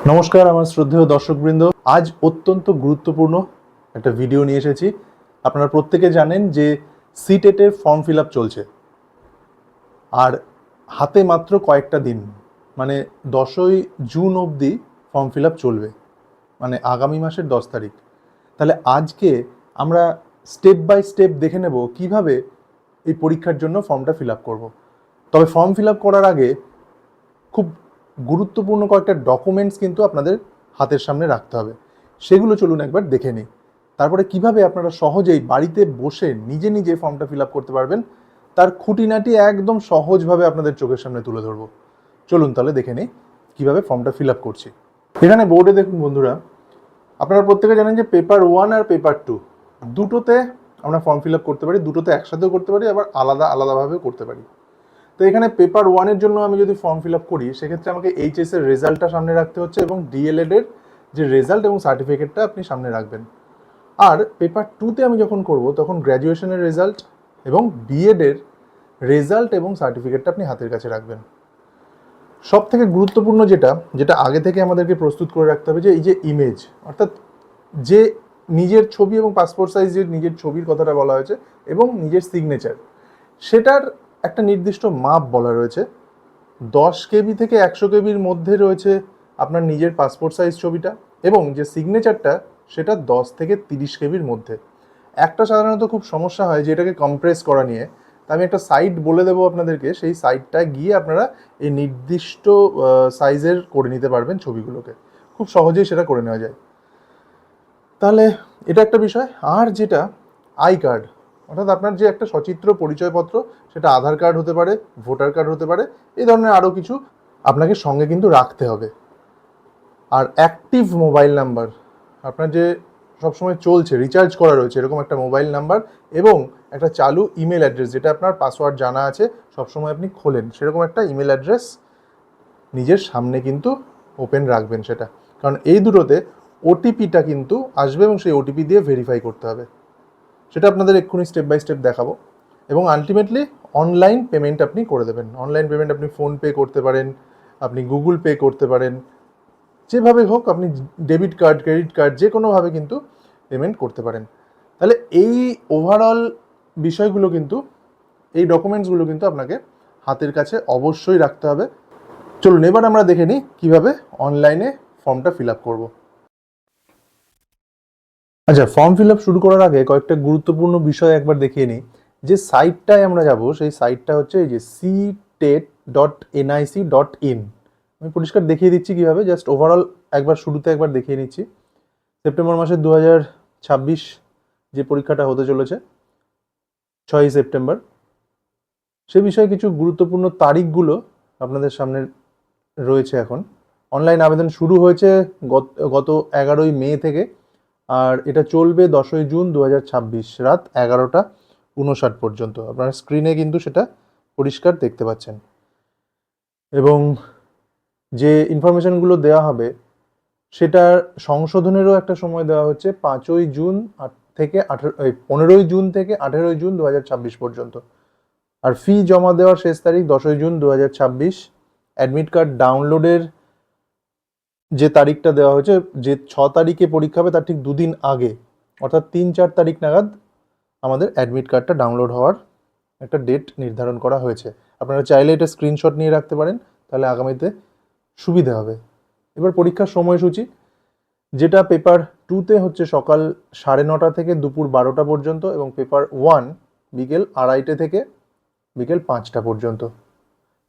নমস্কার আমার শ্রদ্ধেয় দর্শকবৃন্দ, আজ অত্যন্ত গুরুত্বপূর্ণ একটা ভিডিও নিয়ে এসেছি। আপনারা প্রত্যেকে জানেন যে সিটেটের ফর্ম ফিল আপ চলছে আর হাতে মাত্র কয়েকটা দিন, মানে 10ই জুন অবধি ফর্ম ফিল আপ চলবে, মানে আগামী মাসের 10 তারিখ। তাহলে আজকে আমরা স্টেপ বাই স্টেপ দেখে নেব কিভাবে এই পরীক্ষার জন্য ফর্মটা ফিল আপ করবো। তবে ফর্ম ফিল আপ করার আগে খুব গুরুত্বপূর্ণ কয়েকটা ডকুমেন্টস কিন্তু আপনাদের হাতের সামনে রাখতে হবে, সেগুলো চলুন একবার দেখে নিই। তারপরে কিভাবে আপনারা সহজেই বাড়িতে বসে নিজে নিজে ফর্মটা ফিল আপ করতে পারবেন তার খুঁটিনাটি একদম সহজভাবে আপনাদের চোখের সামনে তুলে ধরবো। চলুন তাহলে দেখে নিই কিভাবে ফর্মটা ফিল আপ করছি। এখানে বোর্ডে দেখুন বন্ধুরা, আপনারা প্রত্যেকে জানেন যে পেপার 1 আর পেপার 2 দুটোতে আমরা ফর্ম ফিল আপ করতে পারি, দুটোতে একসাথেও করতে পারি, আবার আলাদা আলাদাভাবেও করতে পারি। তো এখানে পেপার 1-এর জন্য আমি যদি ফর্ম ফিল আপ করি, সেক্ষেত্রে আমাকে এইচএস এর রেজাল্টটা সামনে রাখতে হচ্ছে এবং ডিএলএড এর যে রেজাল্ট এবং সার্টিফিকেটটা আপনি সামনে রাখবেন। আর পেপার 2-তে আমি যখন করব তখন গ্র্যাজুয়েশনের রেজাল্ট এবং বিএড এর রেজাল্ট এবং সার্টিফিকেটটা আপনি হাতের কাছে রাখবেন। সব থেকে গুরুত্বপূর্ণ যেটা আগে থেকে আমাদেরকে প্রস্তুত করে রাখতে হবে, যে এই যে ইমেজ, অর্থাৎ যে নিজের ছবি এবং পাসপোর্ট সাইজের নিজের ছবির কথাটা বলা হয়েছে এবং নিজের সিগনেচার, সেটার একটা নির্দিষ্ট মাপ বলা রয়েছে। 10 কেবি থেকে 100 কেবির মধ্যে রয়েছে আপনার নিজের পাসপোর্ট সাইজ ছবিটা, এবং যে সিগনেচারটা সেটা 10 থেকে 30 কেবির মধ্যে। একটা সাধারণত খুব সমস্যা হয় যে এটাকে কম্প্রেস করা নিয়ে, তা আমি একটা সাইট বলে দেবো আপনাদেরকে, সেই সাইটটায় গিয়ে আপনারা এই নির্দিষ্ট সাইজের করে নিতে পারবেন ছবিগুলোকে, খুব সহজেই সেটা করে নেওয়া যায়। তাহলে এটা একটা বিষয়। আর যেটা আই কার্ড, অর্থাৎ আপনার যে একটা সচিত্র পরিচয়পত্র, সেটা আধার কার্ড হতে পারে, ভোটার কার্ড হতে পারে, এই ধরনের আরও কিছু আপনাকে সঙ্গে কিন্তু রাখতে হবে। আর অ্যাক্টিভ মোবাইল নাম্বার, আপনার যে সবসময় চলছে, রিচার্জ করা রয়েছে এরকম একটা মোবাইল নাম্বার, এবং একটা চালু ইমেল অ্যাড্রেস, যেটা আপনার পাসওয়ার্ড জানা আছে, সবসময় আপনি খোলেন সেরকম একটা ইমেল অ্যাড্রেস নিজের সামনে কিন্তু ওপেন রাখবেন সেটা, কারণ এই দুটোতে ওটিপিটা কিন্তু আসবে এবং সেই ওটিপি দিয়ে ভেরিফাই করতে হবে। সেটা আপনাদের এক্ষুনি স্টেপ বাই স্টেপ দেখাবো। এবং আলটিমেটলি অনলাইন পেমেন্ট আপনি করে দেবেন। অনলাইন পেমেন্ট আপনি ফোনপে করতে পারেন, আপনি গুগল পে করতে পারেন, যেভাবে হোক আপনি ডেবিট কার্ড, ক্রেডিট কার্ড, যে কোনোভাবে কিন্তু পেমেন্ট করতে পারেন। তাহলে এই ওভারঅল বিষয়গুলো কিন্তু, এই ডকুমেন্টসগুলো কিন্তু আপনাকে হাতের কাছে অবশ্যই রাখতে হবে। চলুন এবার আমরা দেখে নিই কীভাবে অনলাইনে ফর্মটা ফিল আপ করবো। আচ্ছা, ফর্ম ফিল আপ শুরু করার আগে কয়েকটা গুরুত্বপূর্ণ বিষয় একবার দেখিয়ে নিই। যে সাইটটায় আমরা যাব, সেই সাইটটা হচ্ছে এই যে ctet.nic.in। আমি পরিষ্কার দেখিয়ে দিচ্ছি কীভাবে, জাস্ট ওভারঅল একবার শুরুতে একবার দেখিয়ে নিচ্ছি। সেপ্টেম্বর মাসের 2026 যে পরীক্ষাটা হতে চলেছে, 6ই সেপ্টেম্বর, সে বিষয়ে কিছু গুরুত্বপূর্ণ তারিখগুলো আপনাদের সামনে রয়েছে। এখন অনলাইন আবেদন শুরু হয়েছে গত 11ই মে থেকে, আর এটা চলবে 10ই জুন 2026 রাত 11টা 59 পর্যন্ত। আপনারা স্ক্রিনে কিন্তু সেটা পরিষ্কার দেখতে পাচ্ছেন। এবং যে ইনফরমেশনগুলো দেওয়া হবে সেটার সংশোধনেরও একটা সময় দেওয়া হচ্ছে 5ই জুন থেকে 15ই জুন থেকে 18ই জুন 2026 পর্যন্ত। আর ফি জমা দেওয়ার শেষ তারিখ 10ই জুন 2026। অ্যাডমিট কার্ড ডাউনলোডের যে তারিখটা দেওয়া হয়েছে, যে 6 তারিখে পরীক্ষা হবে তার ঠিক দুদিন আগে, অর্থাৎ 3-4 তারিখ নাগাদ আমাদের অ্যাডমিট কার্ডটা ডাউনলোড হওয়ার একটা ডেট নির্ধারণ করা হয়েছে। আপনারা চাইলে এটা স্ক্রিনশট নিয়ে রাখতে পারেন, তাহলে আগামীতে সুবিধা হবে। এবার পরীক্ষার সময়সূচি, যেটা পেপার 2-তে হচ্ছে সকাল 9:30 থেকে দুপুর 12টা পর্যন্ত, এবং পেপার 1 বিকেল 2:30 থেকে বিকেল 5টা পর্যন্ত।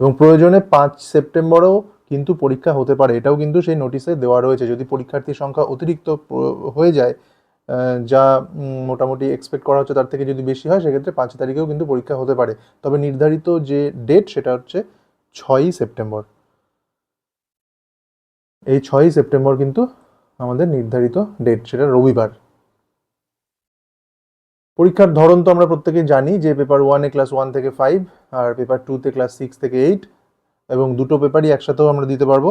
এবং প্রয়োজনে 5 সেপ্টেম্বরেও কিন্তু পরীক্ষা হতে পারে, এটাও কিন্তু সেই নোটিশে দেওয়া রয়েছে। যদি পরীক্ষার্থীর সংখ্যা অতিরিক্ত হয়ে যায়, যা মোটামুটি এক্সপেক্ট করা হচ্ছে তার থেকে যদি বেশি হয়, সেক্ষেত্রে 5 তারিখেও কিন্তু পরীক্ষা হতে পারে। তবে নির্ধারিত যে ডেট সেটা হচ্ছে 6ই সেপ্টেম্বর। এই 6ই সেপ্টেম্বর কিন্তু আমাদের নির্ধারিত ডেট, সেটা রবিবার। পরীক্ষার ধরন তো আমরা প্রত্যেকেই জানি, যে পেপার 1-এ ক্লাস 1 থেকে 5, আর পেপার 2-তে ক্লাস 6 থেকে 8, এবং দুটো পেপারই একসাথেও আমরা দিতে পারবো।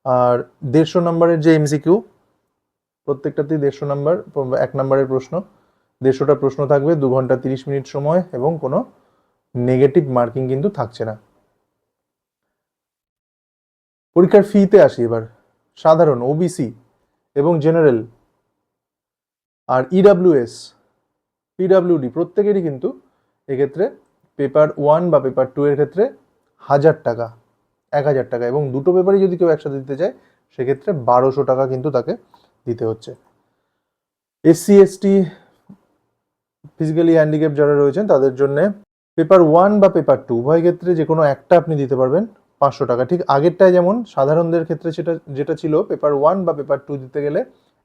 আর 150 নম্বরের যে এমসিকিউ, প্রত্যেকটাতেই 150 নম্বর, 1 নম্বরের প্রশ্ন, 150টা প্রশ্ন থাকবে, 2 ঘন্টা 30 মিনিট সময়, এবং কোনো নেগেটিভ মার্কিং কিন্তু থাকছে না। পরীক্ষার ফিতে আসি এবার। সাধারণ ওবিসি এবং জেনারেল আর ইডাব্লিউএস, পিডাব্লিউডি প্রত্যেকেরই কিন্তু এক্ষেত্রে পেপার 1 বা পেপার 2 এর ক্ষেত্রে 1000 টাকা, 1000 টাকা, এবং দুটো পেপারই যদি কেউ একসাথে দিতে চায় সেক্ষেত্রে 1200 টাকা কিন্তু তাকে দিতে হচ্ছে। এসসি এসটি ফিজিক্যালি হ্যান্ডিক্যাপ যারা রয়েছেন তাদের জন্য পেপার 1 বা পেপার 2 উভয় ক্ষেত্রে যে কোনো একটা আপনি দিতে পারবেন 500 টাকা। ঠিক আগেরটায় যেমন সাধারণদের ক্ষেত্রে যেটা ছিল পেপার 1 বা পেপার 2 দিতে গেলে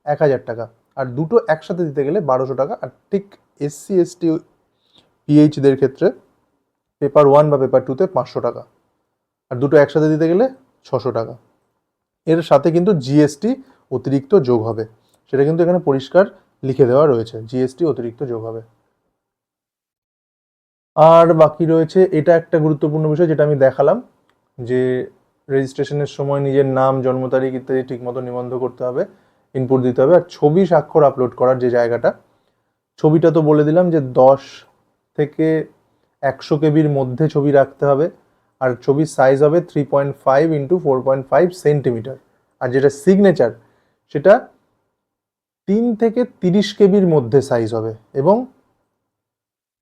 1000 টাকা, আর দুটো একসাথে দিতে গেলে 1200 টাকা। আর ঠিক এসসি এসটি পিএইচদের ক্ষেত্রে পেপার 1 বা পেপার 2তে 500 টাকা, আর দুটো একসাথে দিতে গেলে 600 টাকা। এর সাথে কিন্তু জিএসটি অতিরিক্ত যোগ হবে, সেটা কিন্তু এখানে পরিষ্কার লিখে দেওয়া রয়েছে, জিএসটি অতিরিক্ত যোগ হবে। আর বাকি রয়েছে এটা একটা গুরুত্বপূর্ণ বিষয় যেটা আমি দেখালাম, যে রেজিস্ট্রেশনের সময় নিজের নাম, জন্ম তারিখ ইত্যাদি ঠিকমতো নিবন্ধ করতে হবে, ইনপুট দিতে হবে। আর ছবি স্বাক্ষর আপলোড করার যে জায়গাটা, ছবিটা তো বলে দিলাম যে 10 থেকে 100 কেবির মধ্যে ছবি রাখতে হবে, আর ছবির সাইজ হবে 3.5 ইন্টু 4.5 সেন্টিমিটার। আর যেটা সিগনেচার সেটা 3 থেকে 30 কেবির মধ্যে সাইজ হবে, এবং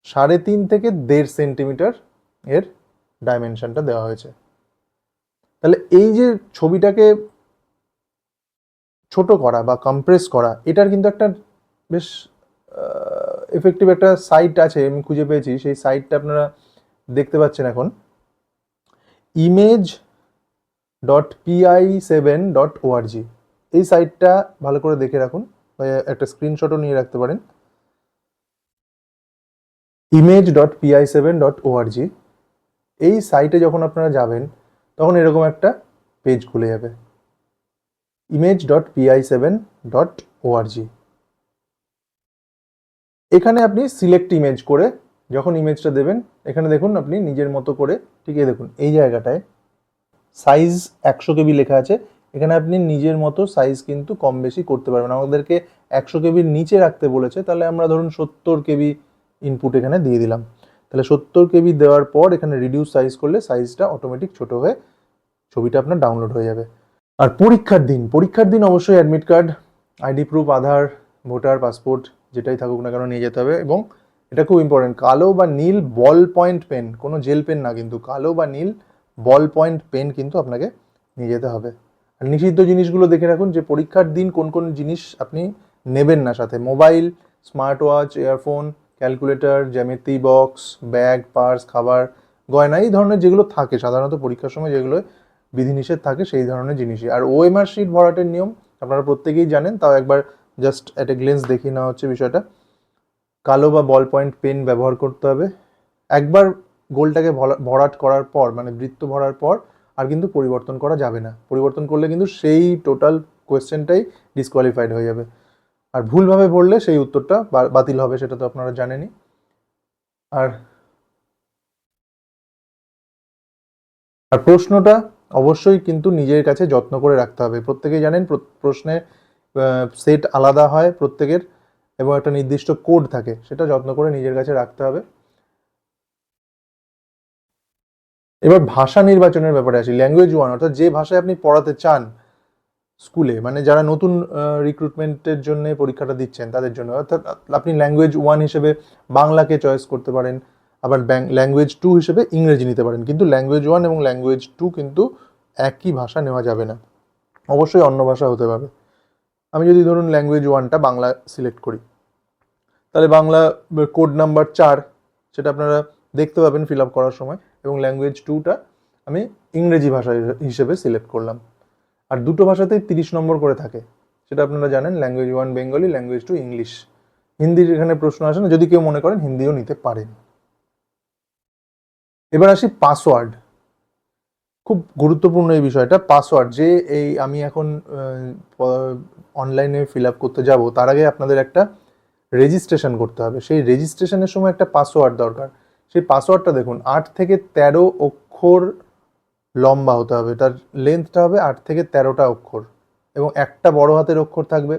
3.5 থেকে 1.5 সেন্টিমিটার এর ডাইমেনশনটা দেওয়া হয়েছে। তাহলে এই যে ছবিটাকে ছোট করা বা কম্প্রেস করা, এটার কিন্তু একটা বেশ এফেক্টিভ একটা সাইট আছে, আমি খুঁজে পেয়েছি। সেই সাইটটা আপনারা দেখতে পাচ্ছেন এখন, image.pi7.org। এই সাইটটা ভালো করে দেখে রাখুন, বা একটা স্ক্রিনশটও নিয়ে রাখতে পারেন। image.pi7.org, এই সাইটে যখন আপনারা যাবেন তখন এরকম একটা পেজ খুলে যাবে, image.pi7.org। এখানে আপনি সিলেক্ট ইমেজ করে যখন ইমেজটা দেবেন, এখানে দেখুন আপনি নিজের মতো করে, ঠিক এই দেখুন এই জায়গাটায় সাইজ 100 কেবি লেখা আছে, এখানে আপনি নিজের মতো সাইজ কিন্তু কম বেশি করতে পারবেন। আমাদেরকে 100 কেবির নিচে রাখতে বলেছে, তাহলে আমরা ধরুন 70 কেবি ইনপুট এখানে দিয়ে দিলাম। তাহলে 70 কেবি দেওয়ার পর এখানে রিডিউস সাইজ করলে সাইজটা অটোমেটিক ছোট হয়ে ছবিটা আপনার ডাউনলোড হয়ে যাবে। আর পরীক্ষার দিন অবশ্যই অ্যাডমিট কার্ড, আইডি প্রুফ, আধার, ভোটার, পাসপোর্ট যেটাই থাকুক না কেন নিয়ে যেতে হবে। এবং এটা খুব ইম্পর্টেন্ট, কালো বা নীল বল পয়েন্ট পেন, কোনো জেল পেন না, কিন্তু কালো বা নীল বল পয়েন্ট পেন কিন্তু আপনাকে নিয়ে যেতে হবে। আর নিষিদ্ধ জিনিসগুলো দেখে রাখুন, যে পরীক্ষার দিন কোন কোন জিনিস আপনি নেবেন না সাথে: mobile, smart watch, earphone, calculator, জ্যামিতি বক্স, ব্যাগ, পার্স, খাবার, গয়না, এই ধরনের যেগুলো থাকে সাধারণত পরীক্ষার সময়, যেগুলো বিধিনিষেধ থাকে সেই ধরনের জিনিসই। আর ওএমআর শিট ভরাটের নিয়ম আপনারা প্রত্যেকেই জানেন, তাও একবার জাস্ট এট এ গ্লেন্স দেখিয়ে নেওয়া হচ্ছে বিষয়টা। কালো বা বল পয়েন্ট পেন ব্যবহার করতে হবে। একবার গোলটাকে ভরাট করার পর, মানে বৃত্ত ভরার পর আর কিন্তু পরিবর্তন করা যাবে না। পরিবর্তন করলে কিন্তু সেই টোটাল কোয়েশ্চেনটাই ডিসকোয়ালিফাইড হয়ে যাবে। আর ভুলভাবে ভরলে সেই উত্তরটা বাতিল হবে, সেটা তো আপনারা জানেনই। আর আর প্রশ্নটা অবশ্যই কিন্তু নিজের কাছে যত্ন করে রাখতে হবে। প্রত্যেকেই জানেন প্রশ্নের সেট আলাদা হয় প্রত্যেকের, এবং একটা নির্দিষ্ট কোড থাকে, সেটা যত্ন করে নিজের কাছে রাখতে হবে। এবার ভাষা নির্বাচনের ব্যাপারে আসি। ল্যাঙ্গুয়েজ 1, অর্থাৎ যে ভাষায় আপনি পড়াতে চান স্কুলে, মানে যারা নতুন রিক্রুটমেন্টের জন্য পরীক্ষাটা দিচ্ছেন তাদের জন্য, অর্থাৎ আপনি ল্যাঙ্গুয়েজ 1 হিসেবে বাংলাকে চয়েস করতে পারেন, আবার ল্যাঙ্গুয়েজ 2 হিসেবে ইংরেজি নিতে পারেন। কিন্তু ল্যাঙ্গুয়েজ 1 এবং ল্যাঙ্গুয়েজ 2 কিন্তু একই ভাষা নেওয়া যাবে না, অবশ্যই অন্য ভাষা হতে পারে। আমি যদি ধরুন ল্যাঙ্গুয়েজ 1টা বাংলা সিলেক্ট করি, তাহলে বাংলা কোড নাম্বার 4 সেটা আপনারা দেখতে পাবেন ফিল আপ করার সময়, এবং ল্যাঙ্গুয়েজ 2টা আমি ইংরেজি ভাষা হিসেবে সিলেক্ট করলাম। আর দুটো ভাষাতেই 30 নম্বর করে থাকে, সেটা আপনারা জানেন, ল্যাঙ্গুয়েজ 1 বেঙ্গলি, ল্যাঙ্গুয়েজ 2 ইংলিশ। হিন্দির এখানে প্রশ্ন আসে না, যদি কেউ মনে করেন হিন্দিও নিতে পারেন। এবার আসি পাসওয়ার্ড, খুব গুরুত্বপূর্ণ এই বিষয়টা। পাসওয়ার্ড, যে এই আমি এখন অনলাইনে ফিল আপ করতে যাব, তার আগে আপনাদের একটা রেজিস্ট্রেশন করতে হবে। সেই রেজিস্ট্রেশনের সময় একটা পাসওয়ার্ড দরকার। সেই পাসওয়ার্ডটা দেখুন 8 থেকে 13 অক্ষর লম্বা হতে হবে, তার লেন্থটা হবে 8 থেকে 13টা অক্ষর, এবং একটা বড় হাতের অক্ষর থাকবে,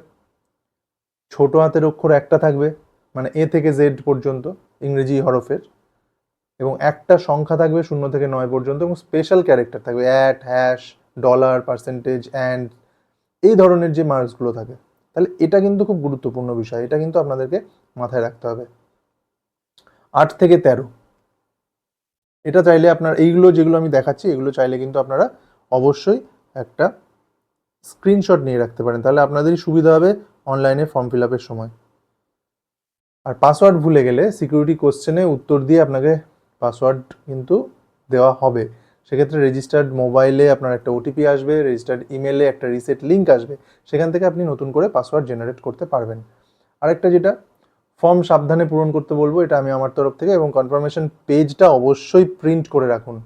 ছোট হাতের অক্ষর একটা থাকবে, মানে এ থেকে জেড পর্যন্ত ইংরেজি হরফের, এবং একটা সংখ্যা থাকবে 0 থেকে 9 পর্যন্ত, এবং স্পেশাল ক্যারেক্টার থাকবে, @ হ্যাশ, ডলার, পার্সেন্টেজ, অ্যান্ড, এই ধরনের যে মার্কসগুলো থাকে। তাহলে এটা কিন্তু খুব গুরুত্বপূর্ণ বিষয়, এটা কিন্তু আপনাদেরকে মাথায় রাখতে হবে। 8 থেকে 13 এটা চাইলে আপনার এইগুলো যেগুলো আমি দেখাচ্ছি এগুলো চাইলে কিন্তু আপনারা অবশ্যই একটা স্ক্রিনশট নিয়ে রাখতে পারেন, তাহলে আপনাদেরই সুবিধা হবে অনলাইনে ফর্ম ফিল আপের সময়। আর পাসওয়ার্ড ভুলে গেলে সিকিউরিটি কোশ্চেনে উত্তর দিয়ে আপনাকে পাসওয়ার্ড কিন্তু দেওয়া হবে। সেক্ষেত্রে রেজিস্টার্ড মোবাইলে আপনার একটা ওটিপি আসবে, রেজিস্টার্ড ইমেলে একটা রিসেট লিঙ্ক আসবে, সেখান থেকে আপনি নতুন করে পাসওয়ার্ড জেনারেট করতে পারবেন। আরেকটা যেটা, ফর্ম সাবধানে পূরণ করতে বলবো, এটা আমি আমার তরফ থেকে, এবং কনফার্মেশন পেজটা অবশ্যই প্রিন্ট করে রাখুন।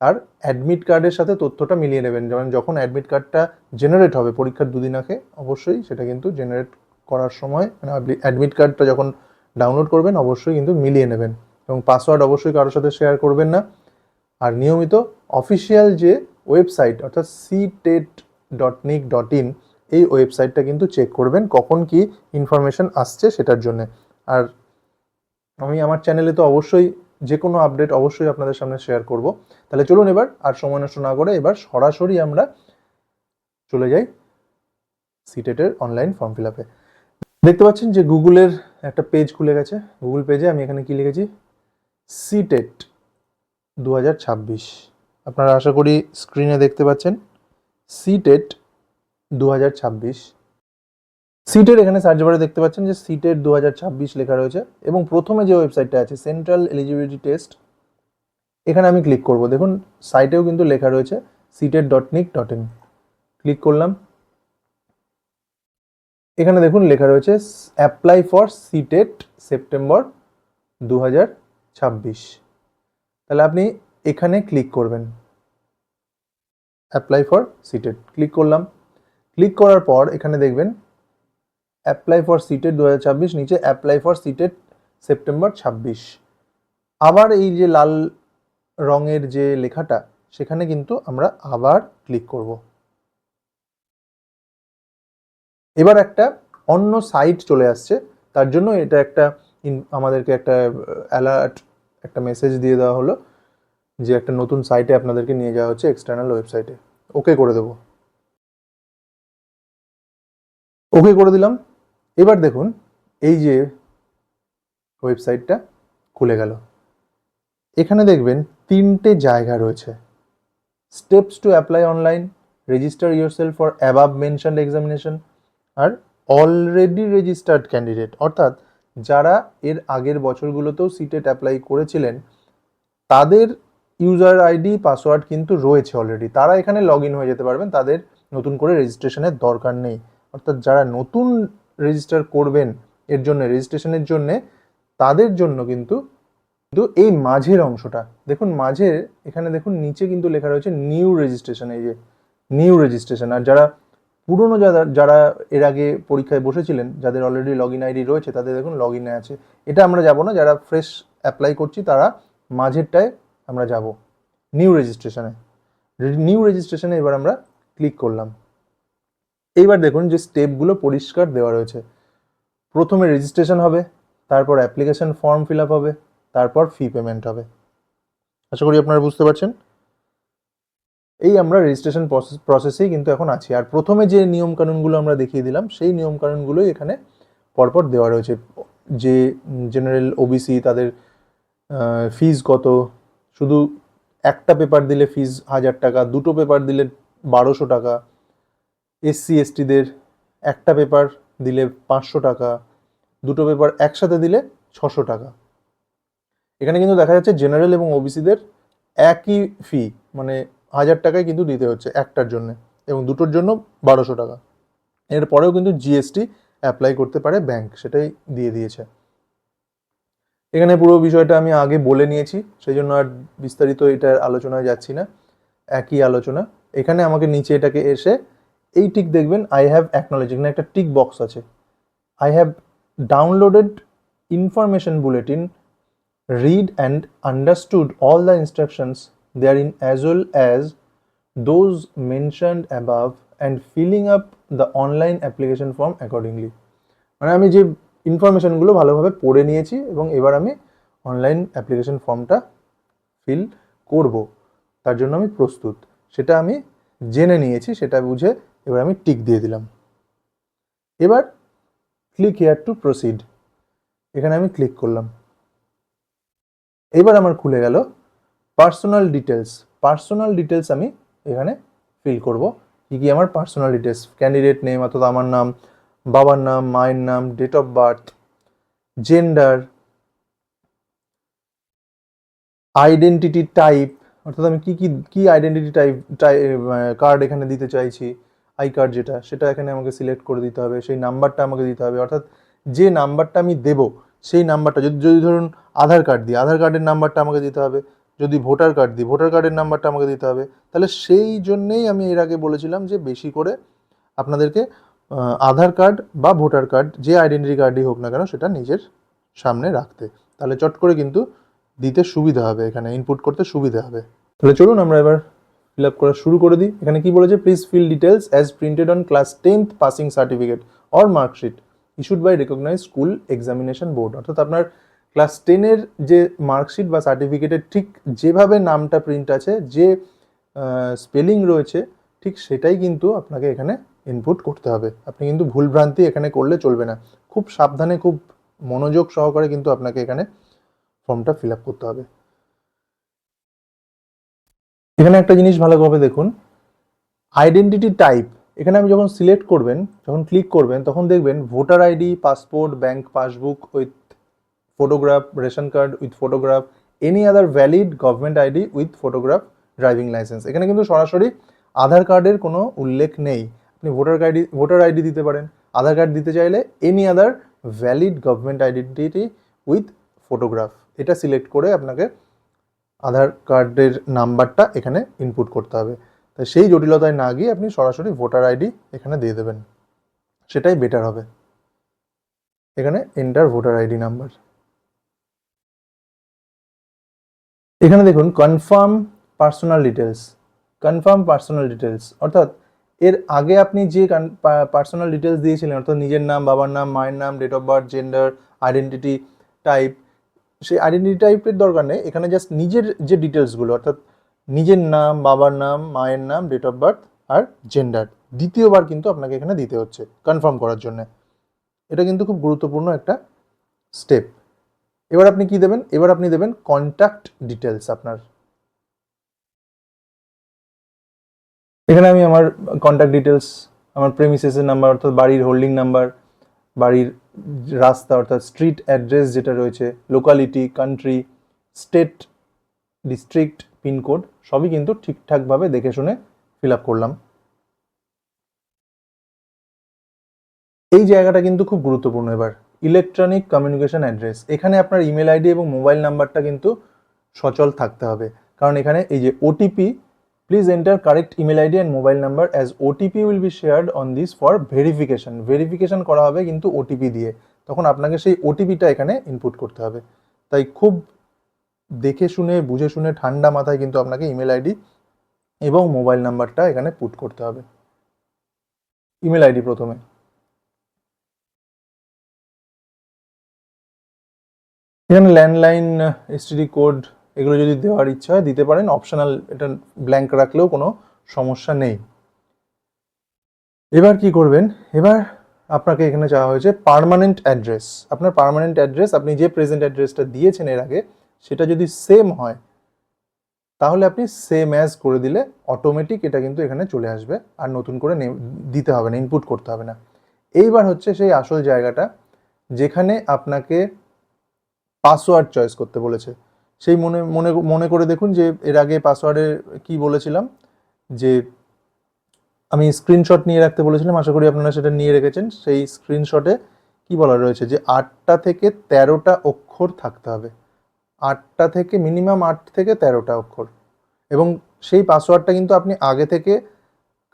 আর অ্যাডমিট কার্ডের সাথে তথ্যটা মিলিয়ে নেবেন, যেমন যখন অ্যাডমিট কার্ডটা জেনারেট হবে পরীক্ষার দুদিন আগে, অবশ্যই সেটা কিন্তু জেনারেট করার সময় মানে আপনি অ্যাডমিট কার্ডটা যখন ডাউনলোড করবেন অবশ্যই কিন্তু মিলিয়ে নেবেন, এবং পাসওয়ার্ড অবশ্যই কারোর সাথে শেয়ার করবেন না। আর নিয়মিত অফিসিয়াল যে ওয়েবসাইট অর্থাৎ ctet.nic.in এই ওয়েবসাইটটা কিন্তু চেক করবেন কখন কি ইনফরমেশন আসছে সেটার জন্য। আর আমি আমার চ্যানেলে তো অবশ্যই যে কোনো আপডেট অবশ্যই আপনাদের সামনে শেয়ার করব। তাহলে চলুন এবার আর সময় নষ্ট না করে এবার সরাসরি আমরা চলে যাই সিটেটের অনলাইন ফর্ম ফিল আপে। দেখতে পাচ্ছেন যে গুগলের একটা পেজ খুলে গেছে। গুগল পেজে আমি এখানে কি লিখেছি, সিটেট 2026। আপনারা আশা করি স্ক্রিনে দেখতে পাচ্ছেন সিটেট 2026। সিটের এখানে সার্চ বারে দেখতে পাচ্ছেন যে সিটেট 2026 লেখা রয়েছে, এবং প্রথমে যে ওয়েবসাইটটা আছে সেন্ট্রাল এলিজিবিলিটি টেস্ট, এখানে আমি ক্লিক করব। দেখুন সাইটেও কিন্তু লেখা রয়েছে ctet.nic.in। ক্লিক করলাম, এখানে দেখুন লেখা রয়েছে অ্যাপ্লাই ফর সিটেট সেপ্টেম্বর 2026। তাহলে আপনি এখানে ক্লিক করবেন, অ্যাপ্লাই ফর সিটেট ক্লিক করলাম। ক্লিক করার পর এখানে দেখবেন অ্যাপ্লাই ফর সিটেট 2026, নিচে অ্যাপ্লাই ফর সিটেট সেপ্টেম্বর 26। আবার এই যে লাল রঙের যে লেখাটা সেখানে কিন্তু আমরা আবার ক্লিক করব। এবার একটা অন্য সাইট চলে আসছে, তার জন্য এটা একটা আমাদেরকে একটা অ্যালার্ট, একটা মেসেজ দিয়ে দেওয়া হলো যে একটা নতুন সাইটে আপনাদেরকে নিয়ে যাওয়া হচ্ছে, এক্সটার্নাল ওয়েবসাইটে। ওকে করে দেব, ওকে করে দিলাম। এবার দেখুন এই যে ওয়েবসাইটটা খুলে গেল, এখানে দেখবেন 3টে জায়গা রয়েছে, steps to apply online, register yourself for above mentioned examination, আর অলরেডি রেজিস্টার্ড ক্যান্ডিডেট, অর্থাৎ যারা এর আগের বছরগুলোতেও সিটেট অ্যাপ্লাই করেছিলেন তাদের ইউজার আইডি পাসওয়ার্ড কিন্তু রয়েছে অলরেডি, তারা এখানে লগ ইন হয়ে যেতে পারবেন, তাদের নতুন করে রেজিস্ট্রেশনের দরকার নেই। অর্থাৎ যারা নতুন রেজিস্টার করবেন এর জন্য, রেজিস্ট্রেশনের জন্যে, তাদের জন্য কিন্তু এই মাঝের অংশটা দেখুন, মাঝে এখানে দেখুন নিচে কিন্তু লেখা রয়েছে নিউ রেজিস্ট্রেশন, এই যে নিউ রেজিস্ট্রেশন। আর যারা পুরনো যারা এর আগে পরীক্ষায় বসেছিলেন, যাদের অলরেডি লগ ইন আইডি রয়েছে, তাদের দেখুন লগ ইনে আছে। এটা আমরা যাব না, যারা ফ্রেশ অ্যাপ্লাই করছি তারা মাঝেরটায় আমরা যাব, নিউ রেজিস্ট্রেশনে। নিউ রেজিস্ট্রেশনে এবার আমরা ক্লিক করলাম। এইবার দেখুন যে স্টেপগুলো পরিষ্কার দেওয়া রয়েছে। প্রথমে রেজিস্ট্রেশন হবে, তারপর অ্যাপ্লিকেশন ফর্ম ফিল আপ হবে, তারপর ফি পেমেন্ট হবে। আশা করি আপনারা বুঝতে পারছেন। এই আমরা রেজিস্ট্রেশন প্রসেসেই কিন্তু এখন আছি। আর প্রথমে যে নিয়মকানুনগুলো আমরা দেখিয়ে দিলাম সেই নিয়মকানুনগুলোই এখানে পরপর দেওয়া রয়েছে। যে জেনারেল ওবিসি তাদের ফিজ কত, শুধু একটা পেপার দিলে ফিজ 1000 টাকা, দুটো পেপার দিলে 1200 টাকা, এসসি এসটিদের একটা পেপার দিলে 500 টাকা, দুটো পেপার একসাথে দিলে 600 টাকা। এখানে কিন্তু দেখা যাচ্ছে জেনারেল এবং ওবিসিদের একই ফি, মানে 1000 টাকায় কিন্তু দিতে হচ্ছে একটার জন্য, এবং দুটোর জন্য 1200 টাকা। এরপরেও কিন্তু জিএসটি অ্যাপ্লাই করতে পারে ব্যাংক, সেটাই দিয়ে দিয়েছে। এখানে পুরো বিষয়টা আমি আগে বলে নিয়েছি, সেই জন্য আর বিস্তারিত এটার আলোচনায় যাচ্ছি না, একই আলোচনা। এখানে আমাকে নিচে এটাকে এসে এই টিক দেখবেন, আই হ্যাভ অ্যাকনোলেজ, এখানে একটা টিক বক্স আছে, I have downloaded information bulletin, read and understood all the instructions therein as well as those mentioned above and filling up the online application form accordingly। মানে আমি যে ইনফরমেশনগুলো ভালোভাবে পড়ে নিয়েছি এবং এবার আমি অনলাইন অ্যাপ্লিকেশন ফর্মটা ফিল করব, তার জন্য আমি প্রস্তুত, সেটা আমি জেনে নিয়েছি, সেটা বুঝে এবার আমি টিক দিয়ে দিলাম। এবার ক্লিক হিয়ার টু প্রসিড, এখানে আমি ক্লিক করলাম। এবার আমার খুলে গেল পার্সোনাল ডিটেলস। পার্সোনাল ডিটেলস আমি এখানে ফিল করব। কি কি আমার পার্সোনাল ডিটেলস, ক্যান্ডিডেট নেম অর্থাৎ আমার নাম, বাবার নাম, মায়ের নাম, date of birth, gender, identity type অর্থাৎ আমি কি আইডেন্টিটি টাইপ কার্ড এখানে দিতে চাইছি, আই কার্ড যেটা, সেটা এখানে আমাকে সিলেক্ট করে দিতে হবে। সেই নাম্বারটা আমাকে দিতে হবে, অর্থাৎ যে নাম্বারটা আমি দেবো সেই নাম্বারটা, যদি ধরুন আধার কার্ড দিই, আধার কার্ডের নাম্বারটা আমাকে দিতে হবে। যদি ভোটার কার্ড দিই, ভোটার কার্ডের নাম্বারটা আমাকে দিতে হবে। তাহলে সেই জন্যেই আমি এর আগে বলেছিলাম যে বেশি করে আপনাদেরকে আধার কার্ড বা ভোটার কার্ড, যে আইডেন্টিটি কার্ডই হোক না কেন, সেটা নিজের সামনে রাখতে। তাহলে চট করে কিন্তু দিতে সুবিধা হবে, এখানে ইনপুট করতে সুবিধা হবে। তাহলে চলুন আমরা এবার ফিল আপ করা শুরু করে দিই। এখানে কি বলেছে, please fill details as printed on class 10th passing certificate or marksheet issued by recognise school examination board. অর্থাৎ আপনার ক্লাস 10-এর যে মার্কশিট বা সার্টিফিকেটের ঠিক যেভাবে নামটা প্রিন্ট আছে, যে স্পেলিং রয়েছে, ঠিক সেটাই কিন্তু আপনাকে এখানে ইনপুট করতে হবে। আপনি কিন্তু ভুলভ্রান্তি এখানে করলে চলবে না। খুব সাবধানে, খুব মনোযোগ সহকারে কিন্তু আপনাকে এখানে ফর্মটা ফিল আপ করতে হবে। এখানে একটা জিনিস ভালোভাবে দেখুন, আইডেন্টিটি টাইপ। এখানে আমি যখন সিলেক্ট করবেন, যখন ক্লিক করবেন, তখন দেখবেন voter ID, passport, bank passbook with photograph, ration card with photograph, any other valid government ID with photograph, driving licence. এখানে কিন্তু সরাসরি আধার কার্ডের কোনো উল্লেখ নেই। আপনি ভোটার আইডি দিতে পারেন, আধার কার্ড দিতে চাইলে any other valid government identity with photograph, এটা সিলেক্ট করে আপনাকে আধার কার্ডের নাম্বারটা এখানে ইনপুট করতে হবে। তাই সেই জটিলতায় না গিয়ে আপনি সরাসরি ভোটার আইডি এখানে দিয়ে দেবেন, সেটাই বেটার হবে। এখানে এন্টার ভোটার আইডি নাম্বার। এখানে দেখুন confirm personal details. Confirm personal details অর্থাৎ এর আগে আপনি যে পার্সোনাল ডিটেলস দিয়েছিলেন, অর্থাৎ নিজের নাম, বাবার নাম, মায়ের নাম, date of birth, gender, identity type, সেই আইডেন্টিটি টাইপের দরকার নেই। এখানে জাস্ট নিজের যে ডিটেলসগুলো, অর্থাৎ নিজের নাম, বাবার নাম, মায়ের নাম, ডেট অফ বার্থ আর জেন্ডার, দ্বিতীয়বার কিন্তু আপনাকে এখানে দিতে হচ্ছে কনফার্ম করার জন্য। এটা কিন্তু খুব গুরুত্বপূর্ণ একটা স্টেপ। এবার আপনি কি দেবেন, এবার আপনি দেবেন কন্ট্যাক্ট ডিটেলস আপনার। এখানে আমি আমার কন্ট্যাক্ট ডিটেলস, আমার প্রেমিসেসের নাম্বার অর্থাৎ বাড়ির হোল্ডিং নাম্বার, বাড়ির রাস্তা অর্থাৎ স্ট্রিট অ্যাড্রেস যেটা রয়েছে, locality, country, state, district, pin code, সবই কিন্তু ঠিকঠাকভাবে দেখে শুনে ফিল আপ করলাম। এই জায়গাটা কিন্তু খুব গুরুত্বপূর্ণ। এবার ইলেকট্রনিক কমিউনিকেশন অ্যাড্রেস, এখানে আপনার ইমেল আইডি এবং মোবাইল নাম্বারটা কিন্তু সচল থাকতে হবে। কারণ এখানে এই যে OTP, please enter correct email ID and mobile number as OTP will be shared on this for verification. Verification করা হবে কিন্তু ওটিপি দিয়ে, তখন আপনাকে সেই ওটিপিটা এখানে ইনপুট করতে হবে। তাই খুব দেখে শুনে, বুঝে শুনে, ঠান্ডা মাথায় কিন্তু আপনাকে ইমেল আইডি এবং মোবাইল নাম্বারটা এখানে পুট করতে হবে। ইমেল আইডি প্রথমে, এখানে ল্যান্ডলাইন, এসটিডি কোড, এগুলো যদি দেওয়ার ইচ্ছা হয় দিতে পারেন, অপশনাল, এটা ব্ল্যাঙ্ক রাখলেও কোনো সমস্যা নেই। এবার কি করবেন, এবার আপনাকে এখানে চাওয়া হয়েছে পার্মানেন্ট অ্যাড্রেস। আপনার পার্মানেন্ট অ্যাড্রেস, আপনি যে প্রেজেন্ট অ্যাড্রেসটা দিয়েছেন এর আগে, সেটা যদি সেম হয় তাহলে আপনি সেম অ্যাজ করে দিলে অটোমেটিক এটা কিন্তু এখানে চলে আসবে, আর নতুন করে দিতে হবে না, ইনপুট করতে হবে না। এইবার হচ্ছে সেই আসল জায়গাটা, যেখানে আপনাকে পাসওয়ার্ড চয়েস করতে বলেছে। সেই মনে মনে মনে করে দেখুন যে এর আগে পাসওয়ার্ডে কি বলেছিলাম, যে আমি স্ক্রিনশট নিয়ে রাখতে বলেছিলাম, আশা করি আপনারা সেটা নিয়ে রেখেছেন। সেই স্ক্রিনশটে কি বলা রয়েছে, যে 8টা থেকে 13টা অক্ষর থাকতে হবে। 8টা থেকে মিনিমাম 8 থেকে 13টা অক্ষর, এবং সেই পাসওয়ার্ডটা কিন্তু আপনি আগে থেকে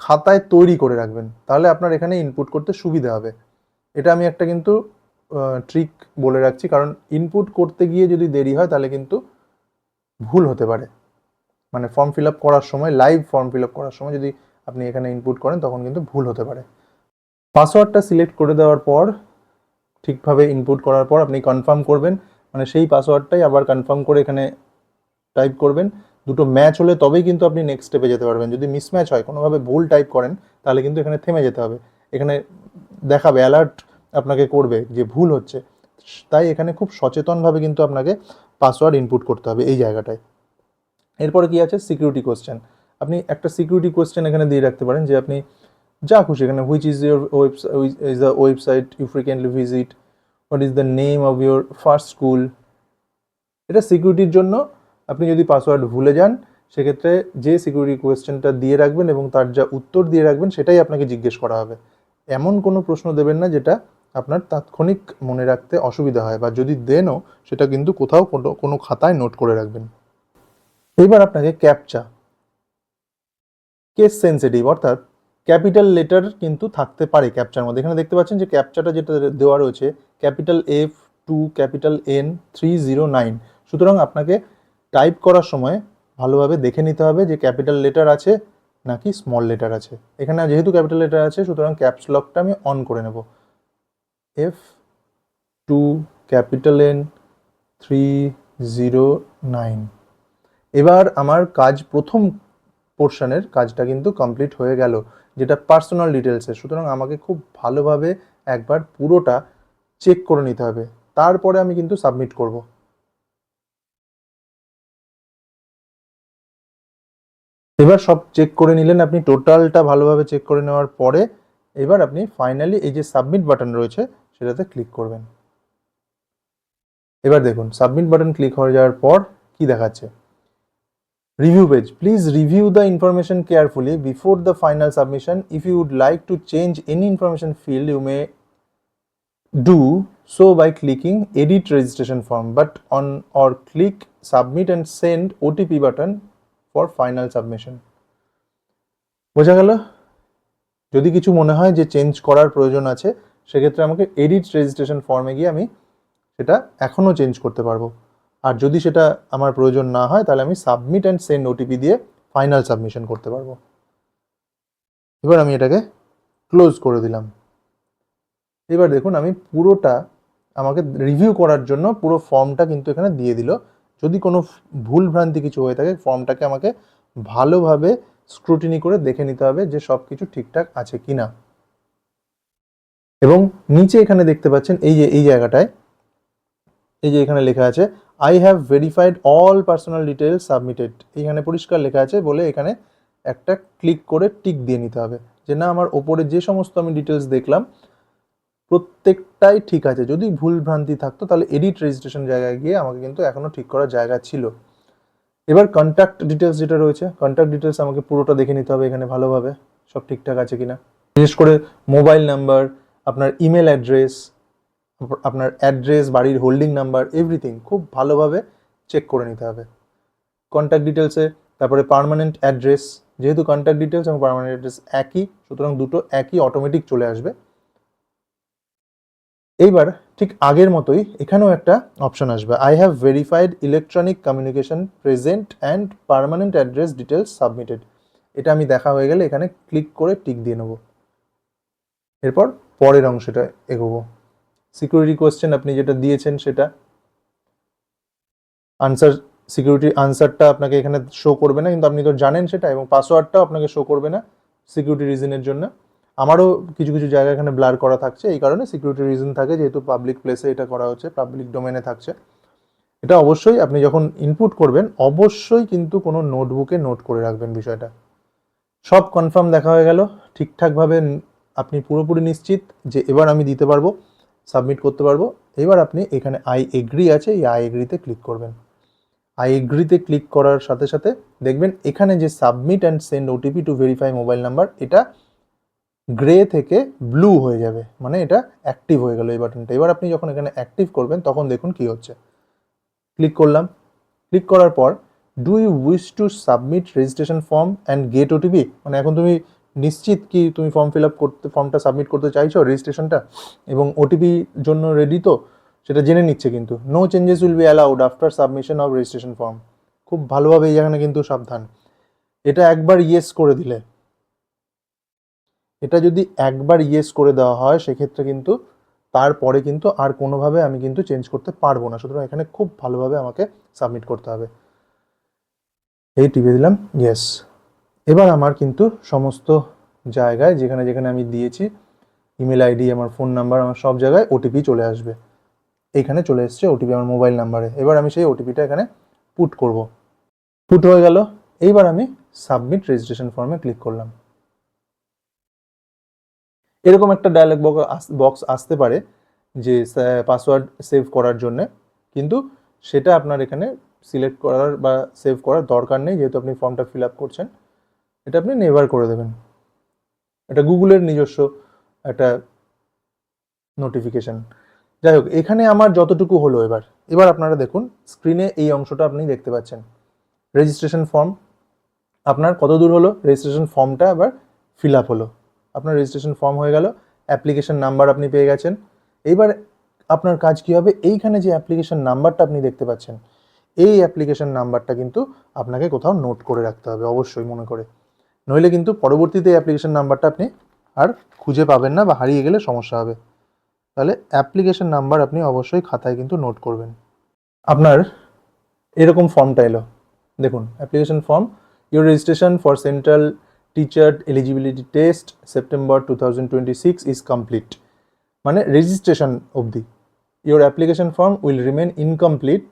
খাতায় তৈরি করে রাখবেন, তাহলে আপনার এখানে ইনপুট করতে সুবিধা হবে। এটা আমি একটা কিন্তু ট্রিক বলে রাখছি, কারণ ইনপুট করতে গিয়ে যদি দেরি হয় তাহলে কিন্তু ভুল হতে পারে। মানে ফর্ম ফিল আপ করার সময়, লাইভ ফর্ম ফিল আপ করার সময় যদি আপনি এখানে ইনপুট করেন তখন কিন্তু ভুল হতে পারে। পাসওয়ার্ডটা সিলেক্ট করে দেওয়ার পর, ঠিকভাবে ইনপুট করার পর আপনি কনফার্ম করবেন, মানে সেই পাসওয়ার্ডটাই আবার কনফার্ম করে এখানে টাইপ করবেন। দুটো ম্যাচ হলে তবেই কিন্তু আপনি নেক্সট স্টেপে যেতে পারবেন। যদি মিসম্যাচ হয়, কোনোভাবে ভুল টাইপ করেন, তাহলে কিন্তু এখানে থেমে যেতে হবে। এখানে দেখাবে, অ্যালার্ট আপনাকে করবে যে ভুল হচ্ছে। তাই এখানে খুব সচেতনভাবে কিন্তু আপনাকে পাসওয়ার্ড ইনপুট করতে হবে এই জায়গাটায়। এরপরে কি আছে, সিকিউরিটি কোয়েশ্চেন। আপনি একটা সিকিউরিটি কোয়েশ্চেন এখানে দিয়ে রাখতে পারেন যে আপনি যা খুশি এখানে, which is your is the website you frequently visit, what is the name of your first school. এটা সিকিউরিটির জন্য। আপনি যদি পাসওয়ার্ড ভুলে যান, সেক্ষেত্রে যে সিকিউরিটি কোয়েশ্চেনটা দিয়ে রাখবেন এবং তার যা উত্তর দিয়ে রাখবেন সেটাই আপনাকে জিজ্ঞেস করা হবে। এমন কোনো প্রশ্ন দেবেন না যেটা আপনার তাৎক্ষণিক মনে রাখতে অসুবিধা হয়, বা যদি দেনও সেটা কিন্তু কোথাও কোনো খাতায় নোট করে রাখবেন। এবার আপনাকে ক্যাপচা, কেস সেন্সিটিভ, অর্থাৎ ক্যাপিটাল লেটার কিন্তু থাকতে পারে ক্যাপচার মধ্যে। এখানে দেখতে পাচ্ছেন যে ক্যাপচাটা যেটা দেওয়া রয়েছে, ক্যাপিটাল F2 ক্যাপিটাল N309। সুতরাং আপনাকে টাইপ করার সময় ভালোভাবে দেখে নিতে হবে যে ক্যাপিটাল লেটার আছে নাকি স্মল লেটার আছে। এখানে যেহেতু ক্যাপিটাল লেটার আছে, সুতরাং ক্যাপস লকটা আমি অন করে নেব। F2 capital N309। এবার আমার কাজ, প্রথম পোর্শনের কাজটা কিন্তু কমপ্লিট হয়ে গেল, যেটা পার্সোনাল ডিটেলসের। সুতরাং আমাকে খুব ভালোভাবে একবার পুরোটা চেক করে নিতে হবে, তারপরে আমি কিন্তু সাবমিট করব। এবার সব চেক করে নিলেন আপনি, টোটালটা ভালোভাবে চেক করে নেওয়ার পরে এবার আপনি ফাইনালি এই যে সাবমিট বাটন রয়েছে সেটাতে ক্লিক করবেন। এবার দেখুন, সাবমিট বাটন ক্লিক হয়ে যাওয়ার পর কি দেখাচ্ছে, Review page. Please review the information carefully before the final submission. If you would like to change any information field, you may do so by clicking Edit Registration Form, but on or click Submit and Send OTP button for final submission. বোঝা গেল? যদি কিছু মনে হয় যে change করার প্রয়োজন আছে, সেক্ষেত্রে আমাকে এডিট রেজিস্ট্রেশন ফর্মে গিয়ে আমি সেটা এখনও চেঞ্জ করতে পারবো। আর যদি সেটা আমার প্রয়োজন না হয়, তাহলে আমি সাবমিট অ্যান্ড সেন্ড ওটিপি দিয়ে ফাইনাল সাবমিশন করতে পারবো। এবার আমি এটাকে ক্লোজ করে দিলাম। এবার দেখুন, আমি পুরোটা, আমাকে রিভিউ করার জন্য পুরো ফর্মটা কিন্তু এখানে দিয়ে দিল। যদি কোনো ভুল ভ্রান্তি কিছু হয়ে থাকে, ফর্মটাকে আমাকে ভালোভাবে স্ক্রুটিনি করে দেখে নিতে হবে যে সব কিছু ঠিকঠাক আছে কি না। এবং নিচে এখানে দেখতে পাচ্ছেন এই জায়গাটায়, এই যে এখানে লেখা আছে I have verified all personal details submitted, এইখানে পরিষ্কার লেখা আছে বলে এখানে একটা ক্লিক করে টিক দিয়ে নিতে হবে যে না, আমার ওপরে যে সমস্ত আমি ডিটেলস দেখলাম প্রত্যেকটাই ঠিক আছে। যদি ভুল ভ্রান্তি থাকতো তাহলে এডিট রেজিস্ট্রেশন জায়গায় গিয়ে আমাকে কিন্তু এখনও ঠিক করার জায়গা ছিল। এবার কন্ট্যাক্ট ডিটেলস যেটা রয়েছে, কন্ট্যাক্ট ডিটেলস আমাকে পুরোটা দেখে নিতে হবে এখানে ভালোভাবে সব ঠিকঠাক আছে কিনা। বিশেষ করে মোবাইল নাম্বার, আপনার ইমেল অ্যাড্রেস, আপনার অ্যাড্রেস, বাড়ির হোল্ডিং নাম্বার, এভরিথিং খুব ভালোভাবে চেক করে নিতে হবে। কন্ট্যাক্ট ডিটেলসে তারপরে পার্মানেন্ট অ্যাড্রেস, যেহেতু কন্ট্যাক্ট ডিটেলস এবং পার্মানেন্ট অ্যাড্রেস একই, সুতরাং দুটো একই অটোমেটিক চলে আসবে। এইবার ঠিক আগের মতোই এখানেও একটা অপশন আসবে, I have verified electronic communication present and permanent address details submitted. এটা আমি দেখা হয়ে গেলে এখানে ক্লিক করে টিক দিয়ে নেব। এরপর পরের অংশটা এগোবো। সিকিউরিটি কোয়েশ্চেন আপনি যেটা দিয়েছেন সেটা আনসার, সিকিউরিটি আনসারটা আপনাকে এখানে শো করবে না, কিন্তু আপনি তো জানেন সেটা, এবং পাসওয়ার্ডটাও আপনাকে শো করবে না সিকিউরিটি রিজনের জন্য। আমারও কিছু কিছু জায়গা এখানে ব্লার করা থাকছে, এই কারণে সিকিউরিটি রিজন থাকে, যেহেতু পাবলিক প্লেসে এটা করা হচ্ছে, পাবলিক ডোমেনে থাকছে। এটা অবশ্যই আপনি যখন ইনপুট করবেন অবশ্যই কিন্তু কোনো নোটবুকে নোট করে রাখবেন বিষয়টা। সব কনফার্ম দেখা হয়ে গেল, ঠিকঠাকভাবে আপনি পুরোপুরি নিশ্চিত যে এবার আমি দিতে পারবো, সাবমিট করতে পারবো। এবার আপনি এখানে আই এগ্রি আছে, এই আই এগ্রিতে ক্লিক করবেন। আই এগ্রিতে ক্লিক করার সাথে সাথে দেখবেন এখানে যে submit and send OTP to verify mobile number, এটা গ্রে থেকে ব্লু হয়ে যাবে, মানে এটা অ্যাক্টিভ হয়ে গেল এই বাটনটা। এবার আপনি যখন এখানে অ্যাক্টিভ করবেন তখন দেখুন কি হচ্ছে। ক্লিক করলাম, ক্লিক করার পর do you wish to submit registration form and get OTP, মানে এখন তুমি নিশ্চিত কি তুমি ফর্ম ফিল আপ করতে, ফর্মটা সাবমিট করতে চাইছো রেজিস্ট্রেশনটা, এবং ওটিপি জন্য রেডি তো, সেটা জেনে নিচ্ছে কিন্তু। No changes will be allowed after submission of registration form. খুব ভালোভাবে এই জায়গায় কিন্তু সাবধান, এটা একবার ইয়েস করে দিলে, এটা যদি একবার ইয়েস করে দেওয়া হয় সেক্ষেত্রে কিন্তু তারপরে কিন্তু আর কোনোভাবে আমি কিন্তু চেঞ্জ করতে পারবো না। সুতরাং এখানে খুব ভালোভাবে আমাকে সাবমিট করতে হবে। এই টিপে দিলাম ইয়েস। এবার আমার কিন্তু সমস্ত জায়গায় যেখানে যেখানে আমি দিয়েছি ইমেল আইডি, আমার ফোন নাম্বার, আমার সব জায়গায় ওটিপি চলে আসবে। এইখানে চলে এসছে ওটিপি আমার মোবাইল নাম্বারে। এবার আমি সেই ওটিপিটা এখানে পুট করব। পুট হয়ে গেল। এইবার আমি সাবমিট রেজিস্ট্রেশন ফর্মে ক্লিক করলাম। এরকম একটা ডায়ালগ বক্স আসতে পারে যে পাসওয়ার্ড সেভ করার জন্য, কিন্তু সেটা আপনার এখানে সিলেক্ট করার বা সেভ করার দরকার নেই, যেহেতু আপনি ফর্মটা ফিল আপ করছেন। এটা আপনি নেভার করে দেবেন। এটা গুগলের নিজস্ব একটা নোটিফিকেশন। যাই হোক, এখানে আমার যতটুকু হলো, এবার আপনারা দেখুন স্ক্রিনে এই অংশটা আপনি দেখতে পাচ্ছেন রেজিস্ট্রেশন ফর্ম। আপনার কত দূর হলো? রেজিস্ট্রেশন ফর্মটা এবার ফিল আপ হলো। আপনার রেজিস্ট্রেশন ফর্ম হয়ে গেল, অ্যাপ্লিকেশন নাম্বার আপনি পেয়ে গেছেন। এইবার আপনার কাজ কি হবে? এইখানে যে অ্যাপ্লিকেশন নাম্বারটা আপনি দেখতে পাচ্ছেন, এই অ্যাপ্লিকেশন নাম্বারটা কিন্তু আপনাকে কোথাও নোট করে রাখতে হবে অবশ্যই মনে করে, নইলে কিন্তু পরবর্তীতে এই অ্যাপ্লিকেশন নাম্বারটা আপনি আর খুঁজে পাবেন না বা হারিয়ে গেলে সমস্যা হবে। তাহলে অ্যাপ্লিকেশন নাম্বার আপনি অবশ্যই খাতায় কিন্তু নোট করবেন। আপনার এরকম ফর্মটা এলো, দেখুন application form, your registration for central teacher eligibility test September 2026 is complete. মানে রেজিস্ট্রেশন অবধি। Your application form will remain incomplete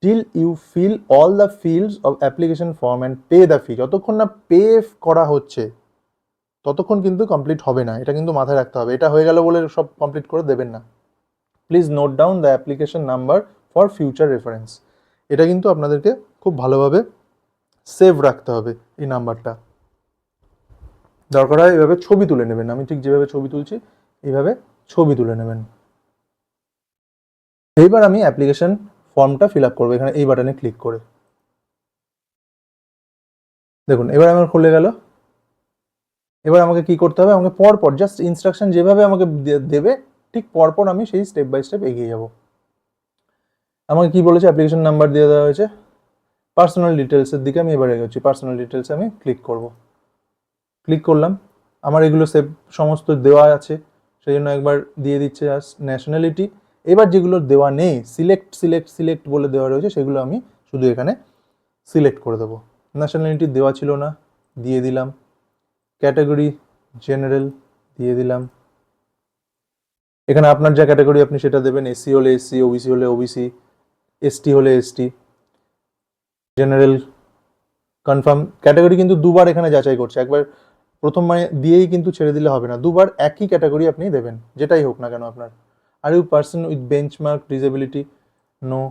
till you fill all the fields of application form and pay the fee. যতক্ষণ না pay করা হচ্ছে ততক্ষণ কিন্তু complete হবে না, এটা কিন্তু মাথায় রাখতে হবে। এটা হয়ে গেল বলে সব কমপ্লিট করে দেবেন না। Please note down the application number for future reference. এটা কিন্তু আপনাদেরকে খুব ভালোভাবে সেভ রাখতে হবে এই নাম্বারটা। দরকার হয় এভাবে ছবি তুলে নেবেন, আমি ঠিক যেভাবে ছবি তুলছি এইভাবে ছবি তুলে নেবেন। এইবার আমি অ্যাপ্লিকেশন ফর্মটা ফিল আপ করবো এখানে এই বাটনে ক্লিক করে। দেখুন এবার আমার খুলে গেল। এবার আমাকে কি করতে হবে? আমাকে পরপর জাস্ট ইনস্ট্রাকশন যেভাবে আমাকে দেবে ঠিক পরপর আমি সেই স্টেপ বাই স্টেপ এগিয়ে যাব। আমাকে কি বলেছে? অ্যাপ্লিকেশন নাম্বার দিয়ে দেওয়া হয়েছে। পার্সোনাল ডিটেলসের দিকে আমি এবার এগোচ্ছি। পার্সোনাল ডিটেলসে আমি ক্লিক করব। ক্লিক করলাম। আমার এগুলো সেভ সমস্ত দেওয়া আছে, সেই জন্য একবার দিয়ে দিচ্ছে ন্যাশনালিটি। এবার যেগুলো দেওয়া নেই, সিলেক্ট বলে দেওয়া রয়েছে, সেগুলো আমি শুধু এখানে সিলেক্ট করে দেবো। ন্যাশনালিটি দেওয়া ছিল না, দিয়ে দিলাম। ক্যাটাগরি জেনারেল দিয়ে দিলাম। এখানে আপনার যা ক্যাটাগরি আপনি সেটা দেবেন। এসসি হলে এসসি, ওবিসি হলে ওবিসি, এসটি হলে এসটি। General confirm. ক্যাটাগরি কিন্তু দুবার এখানে যাচাই করছে, একবার প্রথম মানে দিয়েই কিন্তু ছেড়ে দিলে হবে না, দুবার একই ক্যাটাগরি আপনি দেবেন, যেটাই হোক না কেন আপনার। Are you person with benchmark disability, no.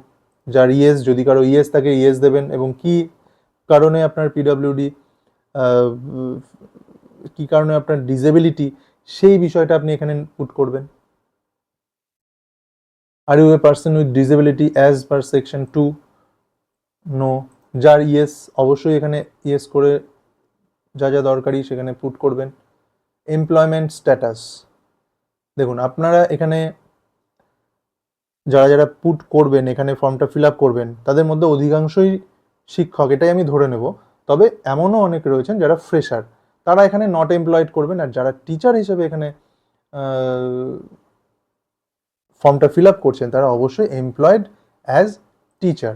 যার ইয়েস, যদি কারো ইয়েস থাকে ইয়েস দেবেন, এবং কি কারণে আপনার পিডব্লিউডি, কি কারণে আপনার ডিসেবিলিটি, সেই বিষয়টা আপনি এখানে পুট করবেন। Are you a person with disability as per section 2, no. যার ইয়েস অবশ্যই এখানে ইয়েস করে যা যা দরকারি সেখানে পুট করবেন। এমপ্লয়মেন্ট স্ট্যাটাস, দেখুন আপনারা এখানে যারা যারা পুট করবেন, এখানে ফর্মটা ফিল আপ করবেন, তাদের মধ্যে অধিকাংশই শিক্ষক, এটাই আমি ধরে নেব। তবে এমনও অনেক রয়েছেন যারা ফ্রেশার, তারা এখানে নট এমপ্লয়েড করবেন। আর যারা টিচার হিসেবে এখানে ফর্মটা ফিল আপ করছেন, তারা অবশ্যই এমপ্লয়েড অ্যাজ টিচার,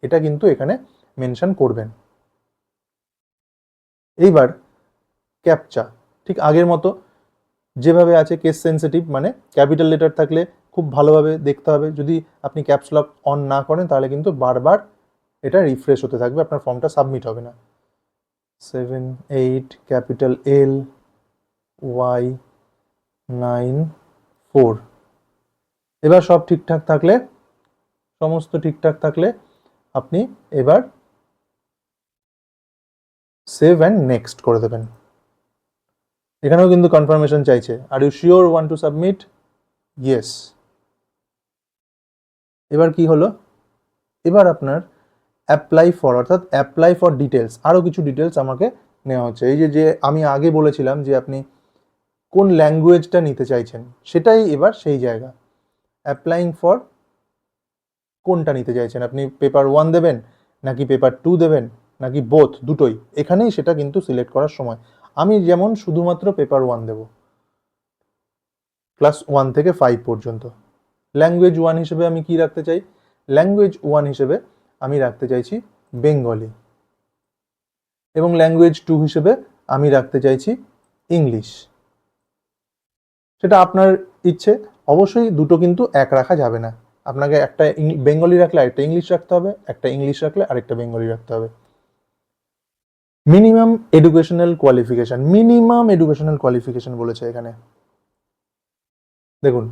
এটা কিন্তু এখানে মেনশন করবেন। এইবার ক্যাপচা ঠিক আগের মতো যেভাবে আছে, কেস সেন্সিটিভ, মানে ক্যাপিটাল লেটার থাকলে খুব ভালোভাবে দেখতে হবে। যদি আপনি ক্যাপস লক অন না করেন তাহলে কিন্তু বারবার এটা রিফ্রেশ হতে থাকবে, আপনার ফর্মটা সাবমিট হবে না। 7 8 ক্যাপিটাল এল ওয়াই 9 4। এবার সব ঠিকঠাক থাকলে, সমস্ত ঠিকঠাক থাকলে আপনি এবার সেভ অ্যান্ড নেক্সট করে দেবেন। এখানেও কিন্তু কনফার্মেশন চাইছে। Are you sure want to submit? Yes. এবার কি হলো? এবার আপনার অ্যাপ্লাই ফর, অর্থাৎ অ্যাপ্লাই ফর ডিটেলস, আরও কিছু ডিটেলস আমাকে নেওয়া হচ্ছে। এই যে আমি আগে বলেছিলাম যে আপনি কোন ল্যাঙ্গুয়েজটা নিতে চাইছেন, সেটাই এবার সেই জায়গা। অ্যাপ্লাইং ফর কোনটা নিতে চাইছেন, আপনি পেপার 1 দেবেন নাকি পেপার 2 দেবেন নাকি বোথ, দুটোই, এখানেই সেটা কিন্তু সিলেক্ট করার সময়। আমি যেমন শুধুমাত্র পেপার 1 দেব, ক্লাস 1 থেকে 5 পর্যন্ত। ল্যাঙ্গুয়েজ 1 হিসেবে আমি কি রাখতে চাই? ল্যাঙ্গুয়েজ 1 হিসেবে আমি রাখতে চাইছি বেঙ্গলি। এবং ল্যাঙ্গুয়েজ 2 হিসেবে আমি রাখতে চাইছি ইংলিশ। সেটা আপনার ইচ্ছে, অবশ্যই দুটো কিন্তু এক রাখা যাবে না, আপনাকে একটা বেঙ্গলি রাখলে আরেকটা ইংলিশ রাখতে হবে, একটা ইংলিশ রাখলে আরেকটা বেঙ্গলি রাখতে হবে। মিনিমাম এডুকেশনাল কোয়ালিফিকেশন বলেছে এখানে। দেখুন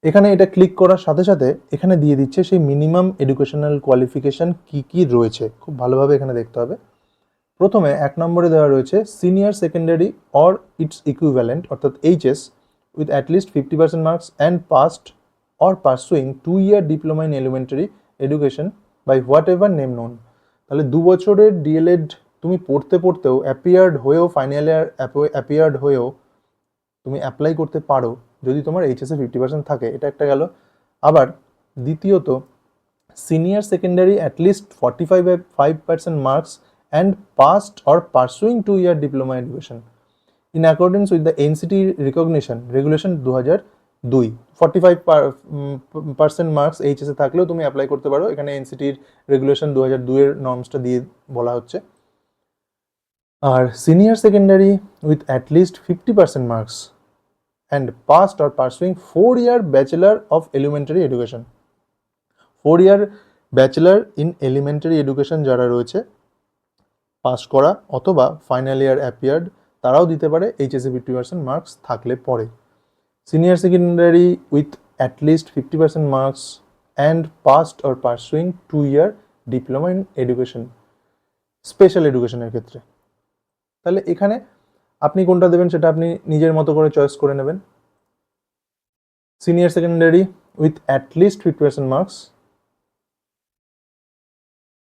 এখানে এটা ক্লিক করার সাথে সাথে এখানে দিয়ে দিচ্ছে সেই মিনিমাম এডুকেশনাল কোয়ালিফিকেশন কি কি রয়েছে, খুব ভালোভাবে এখানে দেখতে হবে। প্রথমে 1 নম্বরে দেওয়া রয়েছে senior secondary or its equivalent অর্থাৎ HS with at least 50% marks and passed or pursuing 2-year diploma in elementary education by whatever name known. তাহলে 2 বছরের ডিএলএড তুমি পড়তে পড়তেও অ্যাপিয়ার্ড হয়েও ফাইনাল ইয়ার অ্যাপিয়ার্ড হয়েও তুমি অ্যাপ্লাই করতে পারো যদি তোমার এইচএসে 50% থাকে, এটা একটা গেল। আবার দ্বিতীয়ত senior secondary at least 45% marks and passed or pursuing 2-year diploma education in accordance with the NCT recognition regulation 2002 45% marks এইচএসে থাকলেও তুমি অ্যাপ্লাই করতে পারো, এখানে এনসিটির রেগুলেশন 2002 এর নর্মসটা দিয়ে বলা হচ্ছে। আর senior secondary with at least 50% marks and passed or pursuing 4-year bachelor of elementary education, 4-year bachelor in elementary education যারা রয়েছে পাস করা অথবা ফাইনাল ইয়ার অ্যাপিয়ার্ড তারাও দিতে পারে এইচএসে 50% মার্কস থাকলে পরে। Senior secondary with at least 50% marks and passed or pursuing 2-year diploma in education, special এডুকেশনের ক্ষেত্রে। তাহলে এখানে আপনি কোনটা দেবেন সেটা আপনি নিজের মতো করে চয়েস করে নেবেন। Senior secondary with at least 50% marks,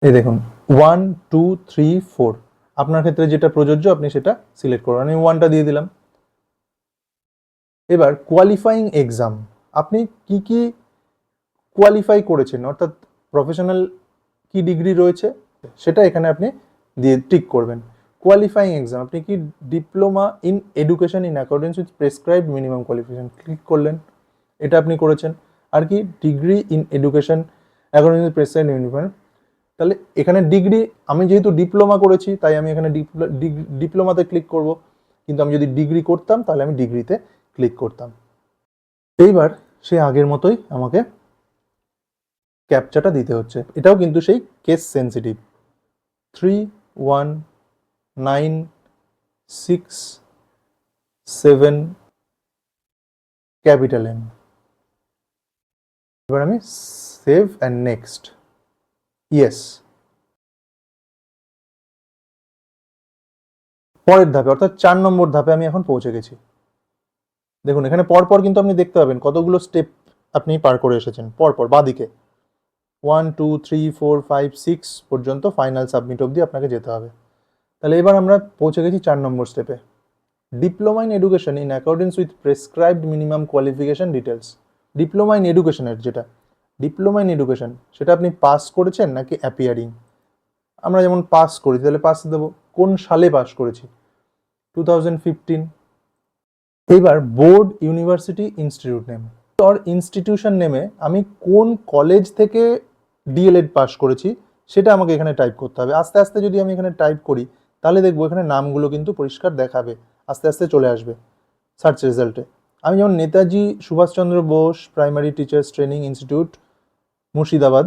এই দেখুন 1, 2, 3, 4 আপনার ক্ষেত্রে যেটা প্রযোজ্য আপনি সেটা সিলেক্ট করুন। আমি 1টা দিয়ে দিলাম। এবার কোয়ালিফাইং এক্সাম, আপনি কি কি কোয়ালিফাই করেছেন অর্থাৎ প্রফেশনাল কি ডিগ্রি রয়েছে সেটা এখানে আপনি দিয়ে টিক করবেন। কোয়ালিফাইং এক্সাম আপনি কি diploma in education in accordance with prescribed minimum qualification click করলেন, এটা আপনি করেছেন। আর কি degree in education accordance with prescribed minimum, তাহলে এখানে ডিগ্রি আমি যেহেতু ডিপ্লোমা করেছি তাই আমি এখানে ডিপ্লোমাতে ক্লিক করব, কিন্তু আমি যদি ডিগ্রি করতাম তাহলে আমি ডিগ্রিতে ক্লিক করতাম। এইবার সে আগের মতোই আমাকে ক্যাপচাটা দিতে হচ্ছে, এটাও কিন্তু সেই কেস সেন্সিটিভ 3196 ক্যাপিটাল এন। এবার আমি সেভ অ্যান্ড নেক্সট, ইয়েস। পরের ধাপে অর্থাৎ 4 নম্বর ধাপে আমি এখন পৌঁছে গেছি। দেখুন এখানে পরপর কিন্তু আপনি দেখতে পাবেন কতগুলো স্টেপ আপনি পার করে এসেছেন পরপর বাঁদিকে 1, 2, 3, 4, 5, 6 পর্যন্ত ফাইনাল সাবমিট অবধি আপনাকে যেতে হবে। তাহলে এবার আমরা পৌঁছে গেছি 4 নম্বর স্টেপে, diploma in education in accordance with prescribed minimum qualification details. Diploma in এডুকেশনের যেটা ডিপ্লোমা ইন এডুকেশন সেটা আপনি পাস করেছেন নাকি অ্যাপিয়ারিং। আমরা যেমন পাস করেছি তাহলে পাস দেবো, কোন সালে পাস করেছি 2015। এইবার board university institute name or institution নেমে আমি কোন কলেজ থেকে ডিএলএড পাস করেছি সেটা আমাকে এখানে টাইপ করতে হবে। আস্তে আস্তে যদি আমি এখানে টাইপ করি তাহলে দেখবো এখানে নামগুলো কিন্তু পরিষ্কার দেখাবে, আস্তে আস্তে চলে আসবে সার্চ রেজাল্টে। আমি যেমন Netaji Subhas Chandra Bose primary teachers training institute Murshidabad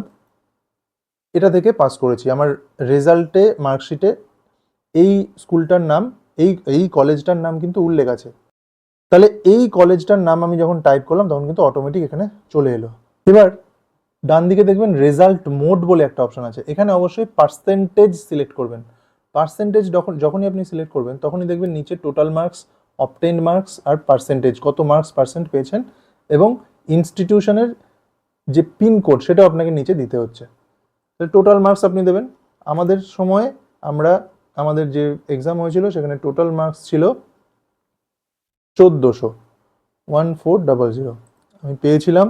এটা থেকে পাস করেছি, আমার রেজাল্টে মার্কশিটে এই স্কুলটার নাম এই কলেজটার নাম কিন্তু উল্লেখ আছে। তাহলে এই কলেজটার নাম আমি যখন টাইপ করলাম তখন কিন্তু অটোমেটিক এখানে চলে এলো। এবার ডান দিকে দেখবেন রেজাল্ট মোড বলে একটা অপশন আছে, এখানে অবশ্যই পার্সেন্টেজ সিলেক্ট করবেন। পার্সেন্টেজ যখনই আপনি সিলেক্ট করবেন তখনই দেখবেন নিচে টোটাল মার্কস, অবটেইনড মার্কস আর পার্সেন্টেজ কত মার্কস পার্সেন্ট পেয়েছেন এবং ইনস্টিটিউশনের যে পিনকোড সেটাও আপনাকে নিচে দিতে হচ্ছে। তাহলে টোটাল মার্কস আপনি দেবেন। আমাদের সময়ে আমাদের যে এক্সাম হয়েছিল সেখানে টোটাল মার্কস ছিল 1400 আমি পেয়েছিলাম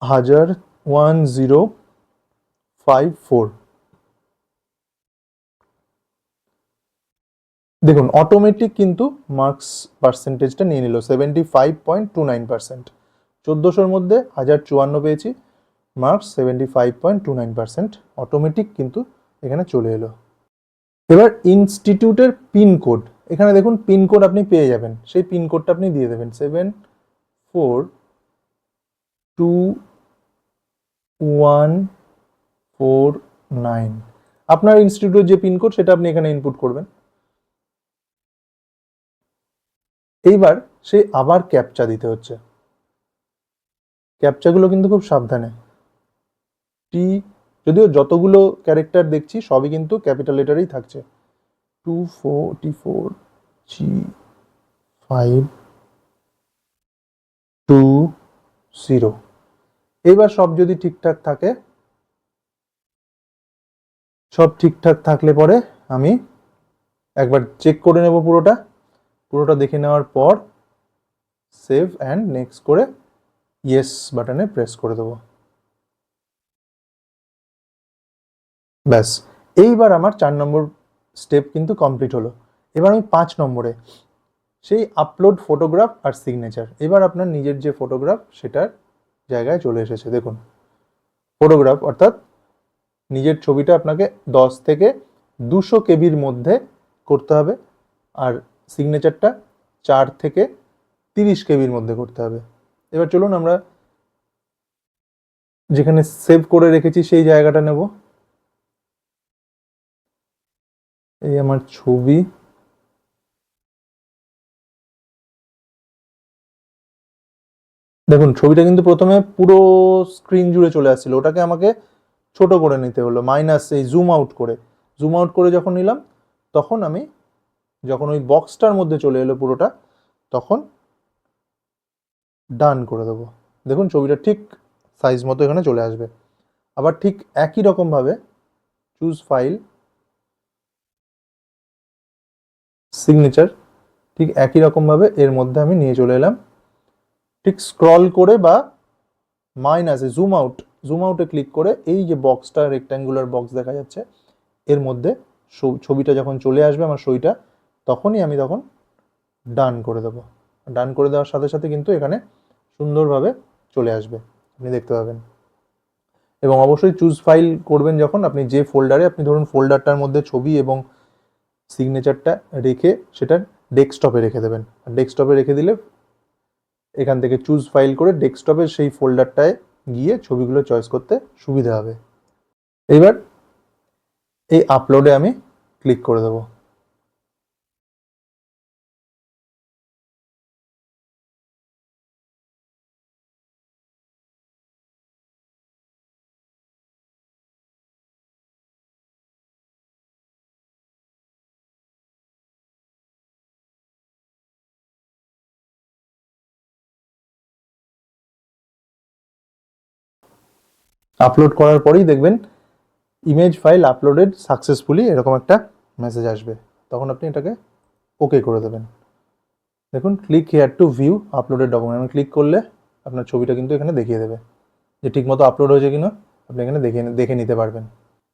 1054। দেখুন অটোমেটিক কিন্তু মার্কস পার্সেন্টেজটা নিয়ে নিল 75.29%। 1400-র মধ্যে 1054 পেয়েছি, মার্কস 75.29%, অটোমেটিক কিন্তু এখানে চলে এলো। এবার ইনস্টিটিউটের পিনকোড, এখানে দেখুন পিনকোড আপনি পেয়ে যাবেন, সেই পিনকোডটা আপনি দিয়ে দেবেন 7421149। আপনার ইনস্টিটিউটের যে পিনকোড সেটা আপনি এখানে ইনপুট করবেন। এইবার সে আবার ক্যাপচা দিতে হচ্ছে। ক্যাপচাগুলো কিন্তু খুব সাবধানে, যদিও যতগুলো ক্যারেক্টার দেখছি সবই কিন্তু ক্যাপিটাল লেটারেই থাকছে। 244G520। এবার সব যদি ঠিকঠাক থাকে, সব ঠিকঠাক থাকলে পরে আমি একবার চেক করে নেব পুরোটা দেখে নেওয়ার পর সেভ অ্যান্ড নেক্সট করে ইয়েস বাটনে প্রেস করে দেবো। ব্যাস, এইবার আমার 4 নম্বর স্টেপ কিন্তু কমপ্লিট হলো। এবার আমি 5 নম্বরে সেই আপলোড ফটোগ্রাফ আর সিগনেচার। এবার আপনার নিজের যে ফটোগ্রাফ সেটার জায়গায় চলে এসেছে। দেখুন ফটোগ্রাফ অর্থাৎ নিজের ছবিটা আপনাকে 10 থেকে 200 কেবির মধ্যে করতে হবে, আর সিগনেচারটা 4 থেকে 30 কেবির মধ্যে করতে হবে। এবার চলুন আমরা যেখানে সেভ করে রেখেছি সেই জায়গাটা নেব। এই আমার ছবি, দেখুন ছবিটা কিন্তু প্রথমে পুরো স্ক্রিন জুড়ে চলে আসছিল, ওটাকে আমাকে ছোট করে নিতে হলো, মাইনাস এই জুম আউট করে যখন নিলাম তখন আমি যখন ওই বক্সটার মধ্যে চলে এলো পুরোটা, তখন ডান করে দেবো। দেখুন ছবিটা ঠিক সাইজ মতো এখানে চলে আসবে। আবার ঠিক একই রকমভাবে চুজ ফাইল, সিগনেচার, ঠিক একই রকমভাবে এর মধ্যে আমি নিয়ে চলে এলাম। ঠিক স্ক্রল করে বা মাইনাসে জুম আউটে ক্লিক করে এই যে বক্সটা, রেক্ট্যাঙ্গুলার বক্স দেখা যাচ্ছে, এর মধ্যে ছবিটা যখন চলে আসবে আমার সইটা, তখনই আমি তখন ডান করে দেবো। ডান করে দেওয়ার সাথে সাথে কিন্তু এখানে সুন্দরভাবে চলে আসবে, আপনি দেখতে পাবেন। এবং অবশ্যই চুজ ফাইল করবেন যখন, আপনি যে ফোল্ডারে, আপনি ধরুন ফোল্ডারটার মধ্যে ছবি এবং সিগনেচারটা রেখে সেটা ডেস্কটপে রেখে দেবেন। আর ডেস্কটপে রেখে দিলে এখান থেকে চুজ ফাইল করে ডেস্কটপের সেই ফোল্ডারটায় গিয়ে ছবিগুলো চয়েস করতে সুবিধা হবে। এইবার এই আপলোডে আমি ক্লিক করে দেবো। আপলোড করার পরেই দেখবেন ইমেজ ফাইল আপলোডেড সাকসেসফুলি, এরকম একটা মেসেজ আসবে, তখন আপনি এটাকে ওকে করে দেবেন। দেখুন click here two view uploaded document, আমি ক্লিক করলে আপনার ছবিটা কিন্তু এখানে দেখিয়ে দেবে যে ঠিকমতো আপলোড হয়েছে কিনা, আপনি এখানে দেখে নিতে পারবেন।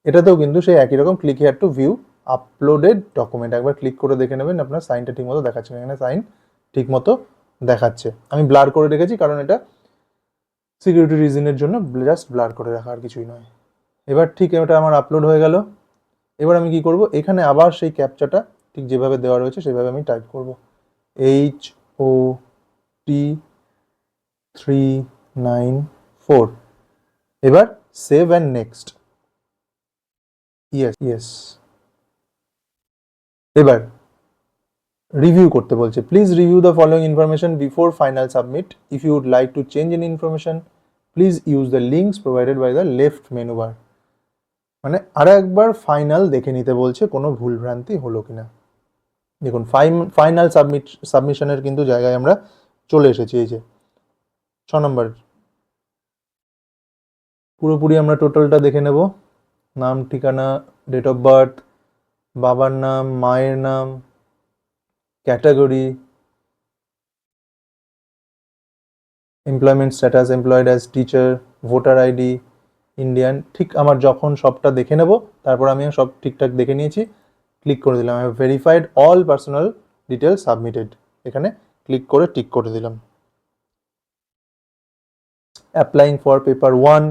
এটাতেও কিন্তু সেই একই রকম click here two view uploaded document, একবার ক্লিক করে দেখে নেবেন আপনার সাইনটা ঠিকমতো দেখাচ্ছে, এখানে সাইন ঠিকমতো দেখাচ্ছে। আমি ব্লার করে রেখেছি কারণ এটা সিকিউরিটি রিজনের জন্য জাস্ট ব্লার করে রাখা, আর কিছুই নয়। এবার ঠিক এটা আমার আপলোড হয়ে গেল। এবার আমি কি করব, এখানে আবার সেই ক্যাপচাটা ঠিক যেভাবে দেওয়া রয়েছে সেভাবে আমি টাইপ করব, HOT394। এবার সেভ অ্যান্ড নেক্সট, ইয়েস। এবার রিভিউ করতে বলছে, please review the following information before final submit, if you would like to change any information please use the links provided by the left menu bar. মানে আরো একবার final দেখে নিতে বলছে কোনো ভুলভ্রান্তি হলো কিনা। দেখুন ফাইনাল সাবমিশনের কিন্তু জায়গায় আমরা চলে এসেছি। এই যে 6 নম্বর, পুরোপুরি আমরা টোটালটা দেখে নেব। নাম, ঠিকানা, ডেট অফ বার্থ, বাবার নাম, মায়ের নাম, category, employment status, employed as teacher, voter ID, Indian, ঠিক আমার যখন সবটা দেখে নেব, তারপর আমি সব ঠিকঠাক দেখে নিয়েছি, ক্লিক করে দিলাম, I have verified all personal details submitted, এখানে ক্লিক করে টিক করে দিলাম। অ্যাপ্লাইং ফর পেপার 1,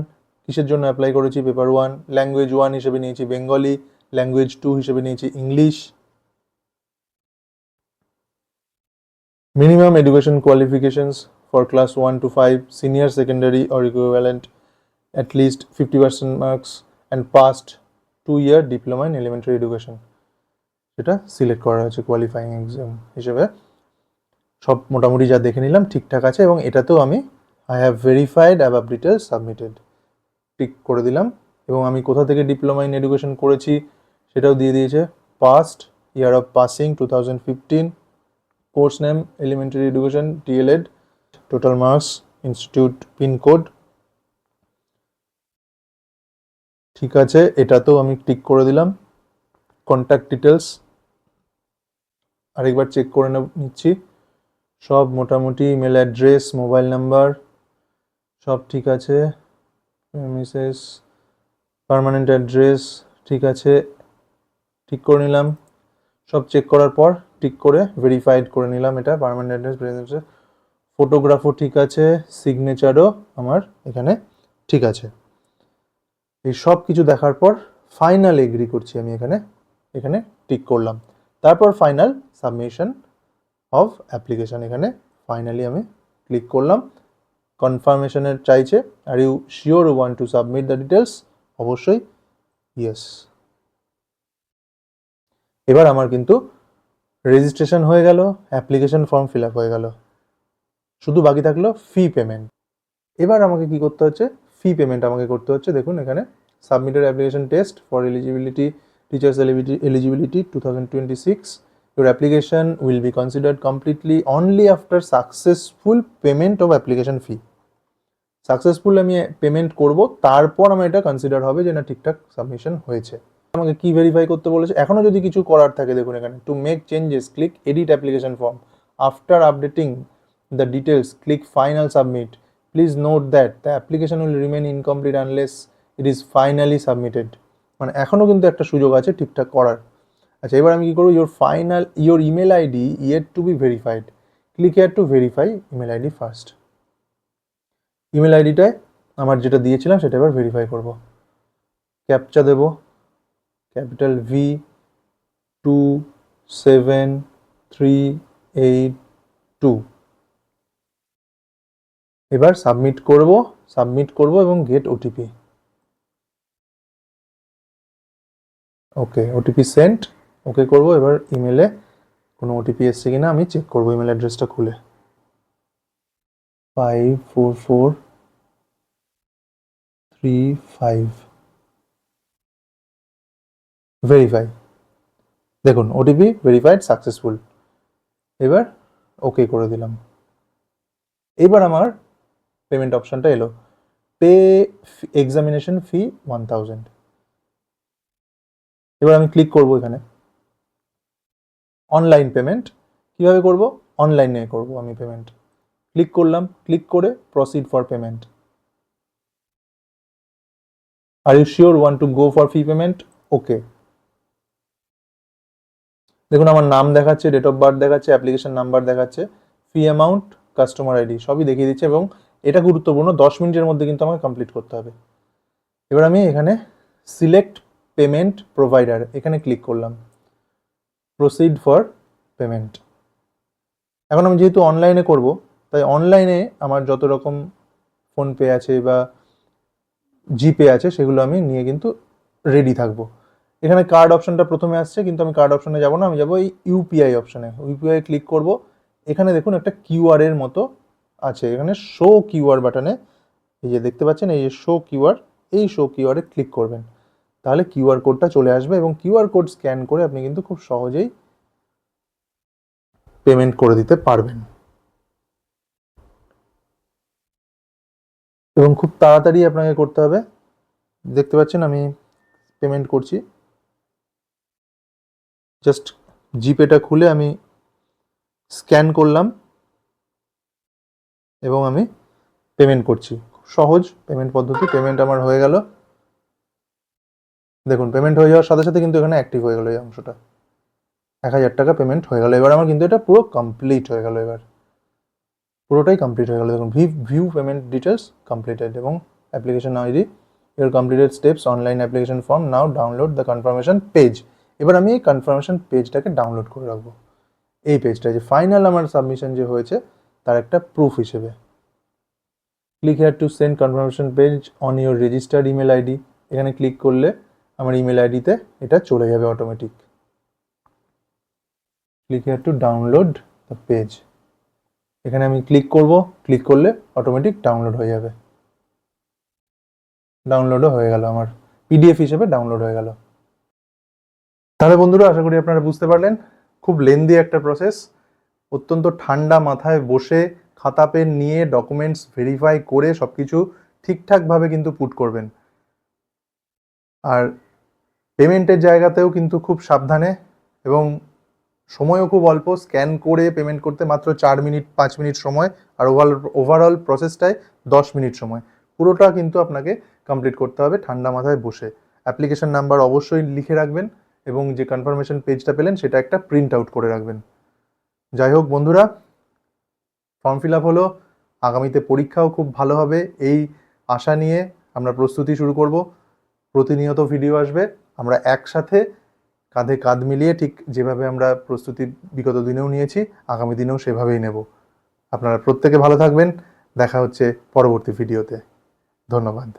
কিসের জন্য অ্যাপ্লাই করেছি, পেপার 1, ল্যাঙ্গুয়েজ 1 হিসেবে নিয়েছি বেঙ্গলি, ল্যাঙ্গুয়েজ 2 হিসেবে নিয়েছি English. Minimum education qualifications for class 1 to 5, senior secondary or equivalent, at least 50% marks and past 2-year diploma in elementary education, সেটা সিলেক্ট করা হয়েছে কোয়ালিফাইং এক্সাম হিসেবে। সব মোটামুটি যা দেখে নিলাম ঠিকঠাক আছে, এবং এটাতেও আমি I have verified above details submitted tick করে দিলাম। এবং আমি কোথা থেকে ডিপ্লোমা ইন এডুকেশন করেছি সেটাও দিয়ে দিয়েছে, past year of passing 2015, course name elementary education DLED, total marks, institute pin code, ঠিক আছে, এটাতেও আমি টিক করে দিলাম। কন্ট্যাক্ট ডিটেলস আরেকবার চেক করে নিচ্ছি, সব মোটামুটি, ইমেল অ্যাড্রেস, মোবাইল নাম্বার সব ঠিক আছে, মিসেস পার্মানেন্ট অ্যাড্রেস ঠিক আছে, ঠিক করে নিলাম। সব চেক করার পর টিক করে ভেরিফাইড করে নিলাম, এটা পার্মানেন্ট অ্যাড্রেস। ফটোগ্রাফও ঠিক আছে, সিগনেচারও আমার এখানে ঠিক আছে। এই সব কিছু দেখার পর ফাইনাল এগ্রি করছি আমি, এখানে টিক করলাম। তারপর ফাইনাল সাবমিশন অফ অ্যাপ্লিকেশন, এখানে ফাইনালি আমি ক্লিক করলাম। কনফার্মেশনের চাইছে, are you sure want to submit the details, অবশ্যই ইয়েস। এবার আমার কিন্তু রেজিস্ট্রেশন হয়ে গেল, অ্যাপ্লিকেশন ফর্ম ফিল আপ হয়ে গেল, শুধু বাকি থাকলো ফি পেমেন্ট। এবার আমাকে কি করতে হচ্ছে, ফি পেমেন্ট আমাকে করতে হচ্ছে। দেখুন এখানে submitted application test for eligibility, teachers eligibility 2026, your application will be considered completely only after successful payment of application fee. Successful আমি পেমেন্ট করব, তারপর আমার এটা কনসিডার হবে যে না ঠিকঠাক সাবমিশন হয়েছে। আমাকে কি ভেরিফাই করতে বলেছে, এখনো যদি কিছু করার থাকে দেখুন এখানে, to make changes click edit application form, after updating the details click final submit, please note that the application will remain incomplete unless it is finally submitted. মানে এখনও কিন্তু একটা সুযোগ আছে ঠিকঠাক করার। আচ্ছা, এবার আমি কি করবো, your email ID yet to be verified, click here to verify email ID first. Email আইডিটায় আমার যেটা দিয়েছিলাম সেটা এবার ভেরিফাই করব। ক্যাপচা দেব, ক্যাপিটাল V27382। এবার সাবমিট করব এবং get OTP. Okay, OTP sent, okay করব। এবার ইমেলে কোনো ওটিপি এসছে কিনা আমি চেক করবো, ইমেল অ্যাড্রেসটা খুলে 54435 ভেরিফাই। দেখুন ওটিপি ভেরিফাইড সাকসেসফুল। এবার ওকে করে দিলাম। এবার আমার পেমেন্ট অপশনটা এলো, পে এক্সামিনেশন ফি 1000। এবার আমি ক্লিক করব এখানে অনলাইন পেমেন্ট। কিভাবে করব, অনলাইনে করব আমি পেমেন্ট। ক্লিক করলাম, ক্লিক করে proceed for payment. Are you sure want to go for fee payment, okay. দেখুন আমার নাম দেখাচ্ছে, ডেট অফ বার্থ দেখাচ্ছে, অ্যাপ্লিকেশন নাম্বার দেখাচ্ছে, ফি অ্যামাউন্ট, কাস্টমার আইডি সবই দেখিয়ে দিচ্ছে, এবং এটা গুরুত্বপূর্ণ 10 মিনিটের মধ্যে কিন্তু আমাকে কমপ্লিট করতে হবে। এবার আমি এখানে সিলেক্ট পেমেন্ট প্রোভাইডার এখানে ক্লিক করলাম, প্রসিড ফর পেমেন্ট। এখন আমি যেহেতু অনলাইনে করব, তাই অনলাইনে আমার যত রকম ফোনপে আছে বা জিপে আছে সেগুলো আমি নিয়ে কিন্তু রেডি থাকবো। এখানে কার্ড অপশনটা প্রথমে আসছে, কিন্তু আমি কার্ড অপশনে যাব না, আমি যাবো এই ইউপিআই অপশনে। ইউপিআই ক্লিক করব, এখানে দেখুন একটা কিউআর এর মতো আছে, এখানে শো কিউআর বাটনে এই যে দেখতে পাচ্ছেন, এই যে শো কিউআর, এই শো কিউআরে ক্লিক করবেন, তাহলে কিউআর কোডটা চলে আসবে, এবং কিউআর কোড স্ক্যান করে আপনি কিন্তু খুব সহজেই পেমেন্ট করে দিতে পারবেন, এবং খুব তাড়াতাড়ি আপনাকে করতে হবে। দেখতে পাচ্ছেন আমি পেমেন্ট করছি, জাস্ট জিপেটা খুলে আমি স্ক্যান করলাম এবং আমি পেমেন্ট করছি। খুব সহজ পেমেন্ট পদ্ধতি। পেমেন্ট আমার হয়ে গেল, দেখুন পেমেন্ট হয়ে যাওয়ার সাথে সাথে কিন্তু এখানে অ্যাক্টিভ হয়ে গেল এই অংশটা, 1000 টাকা পেমেন্ট হয়ে গেল। এবার আমার কিন্তু এটা পুরো কমপ্লিট হয়ে গেল, এবার পুরোটাই কমপ্লিট হয়ে গেল। দেখুন ভিউ পেমেন্ট ডিটেলস কমপ্লিটেড, এবং application ID your completed steps online application form, now download the confirmation page. এবার আমি এই কনফার্মেশন পেজটাকে ডাউনলোড করে রাখবো। এই পেজটা যে ফাইনাল আমার সাবমিশন যে হয়েছে তার একটা প্রুফ হিসেবে। Click here to send confirmation page on your registered email ID. এখানে ক্লিক করলে আমার ইমেল আইডিতে এটা চলে যাবে automatic. Click here to download the page. এখানে আমি ক্লিক করব, ক্লিক করলে অটোমেটিক ডাউনলোড হয়ে যাবে। ডাউনলোডও হয়ে গেল, আমার পিডিএফ হিসেবে ডাউনলোড হয়ে গেল। তাহলে বন্ধুরা আশা করি আপনারা বুঝতে পারলেন, খুব লেন্দি একটা প্রসেস। অত্যন্ত ঠান্ডা মাথায় বসে খাতা পেন নিয়ে ডকুমেন্টস ভেরিফাই করে সব কিছু ঠিকঠাকভাবে কিন্তু পুট করবেন। আর পেমেন্টের জায়গাতেও কিন্তু খুব সাবধানে, এবং সময়ও খুব অল্প। স্ক্যান করে পেমেন্ট করতে মাত্র 4 মিনিট 5 মিনিট সময়, আর ওভারঅল প্রসেসটায় 10 মিনিট সময়। পুরোটা কিন্তু আপনাকে কমপ্লিট করতে হবে ঠান্ডা মাথায় বসে। অ্যাপ্লিকেশন নাম্বার অবশ্যই লিখে রাখবেন, এবং যে কনফার্মেশন পেজটা পেলেন সেটা একটা প্রিন্ট আউট করে রাখবেন। যাই হোক বন্ধুরা, ফর্ম ফিল আপ হলো, আগামীতে পরীক্ষাও খুব ভালো হবে এই আশা নিয়ে আমরা প্রস্তুতি শুরু করব। প্রতিনিয়ত ভিডিও আসবে, আমরা একসাথে কাঁধে কাঁধ মিলিয়ে ঠিক যেভাবে আমরা প্রস্তুতি বিগত দিনেও নিয়েছি আগামী দিনেও সেভাবেই নেব। আপনারা প্রত্যেকে ভালো থাকবেন, দেখা হচ্ছে পরবর্তী ভিডিওতে। ধন্যবাদ।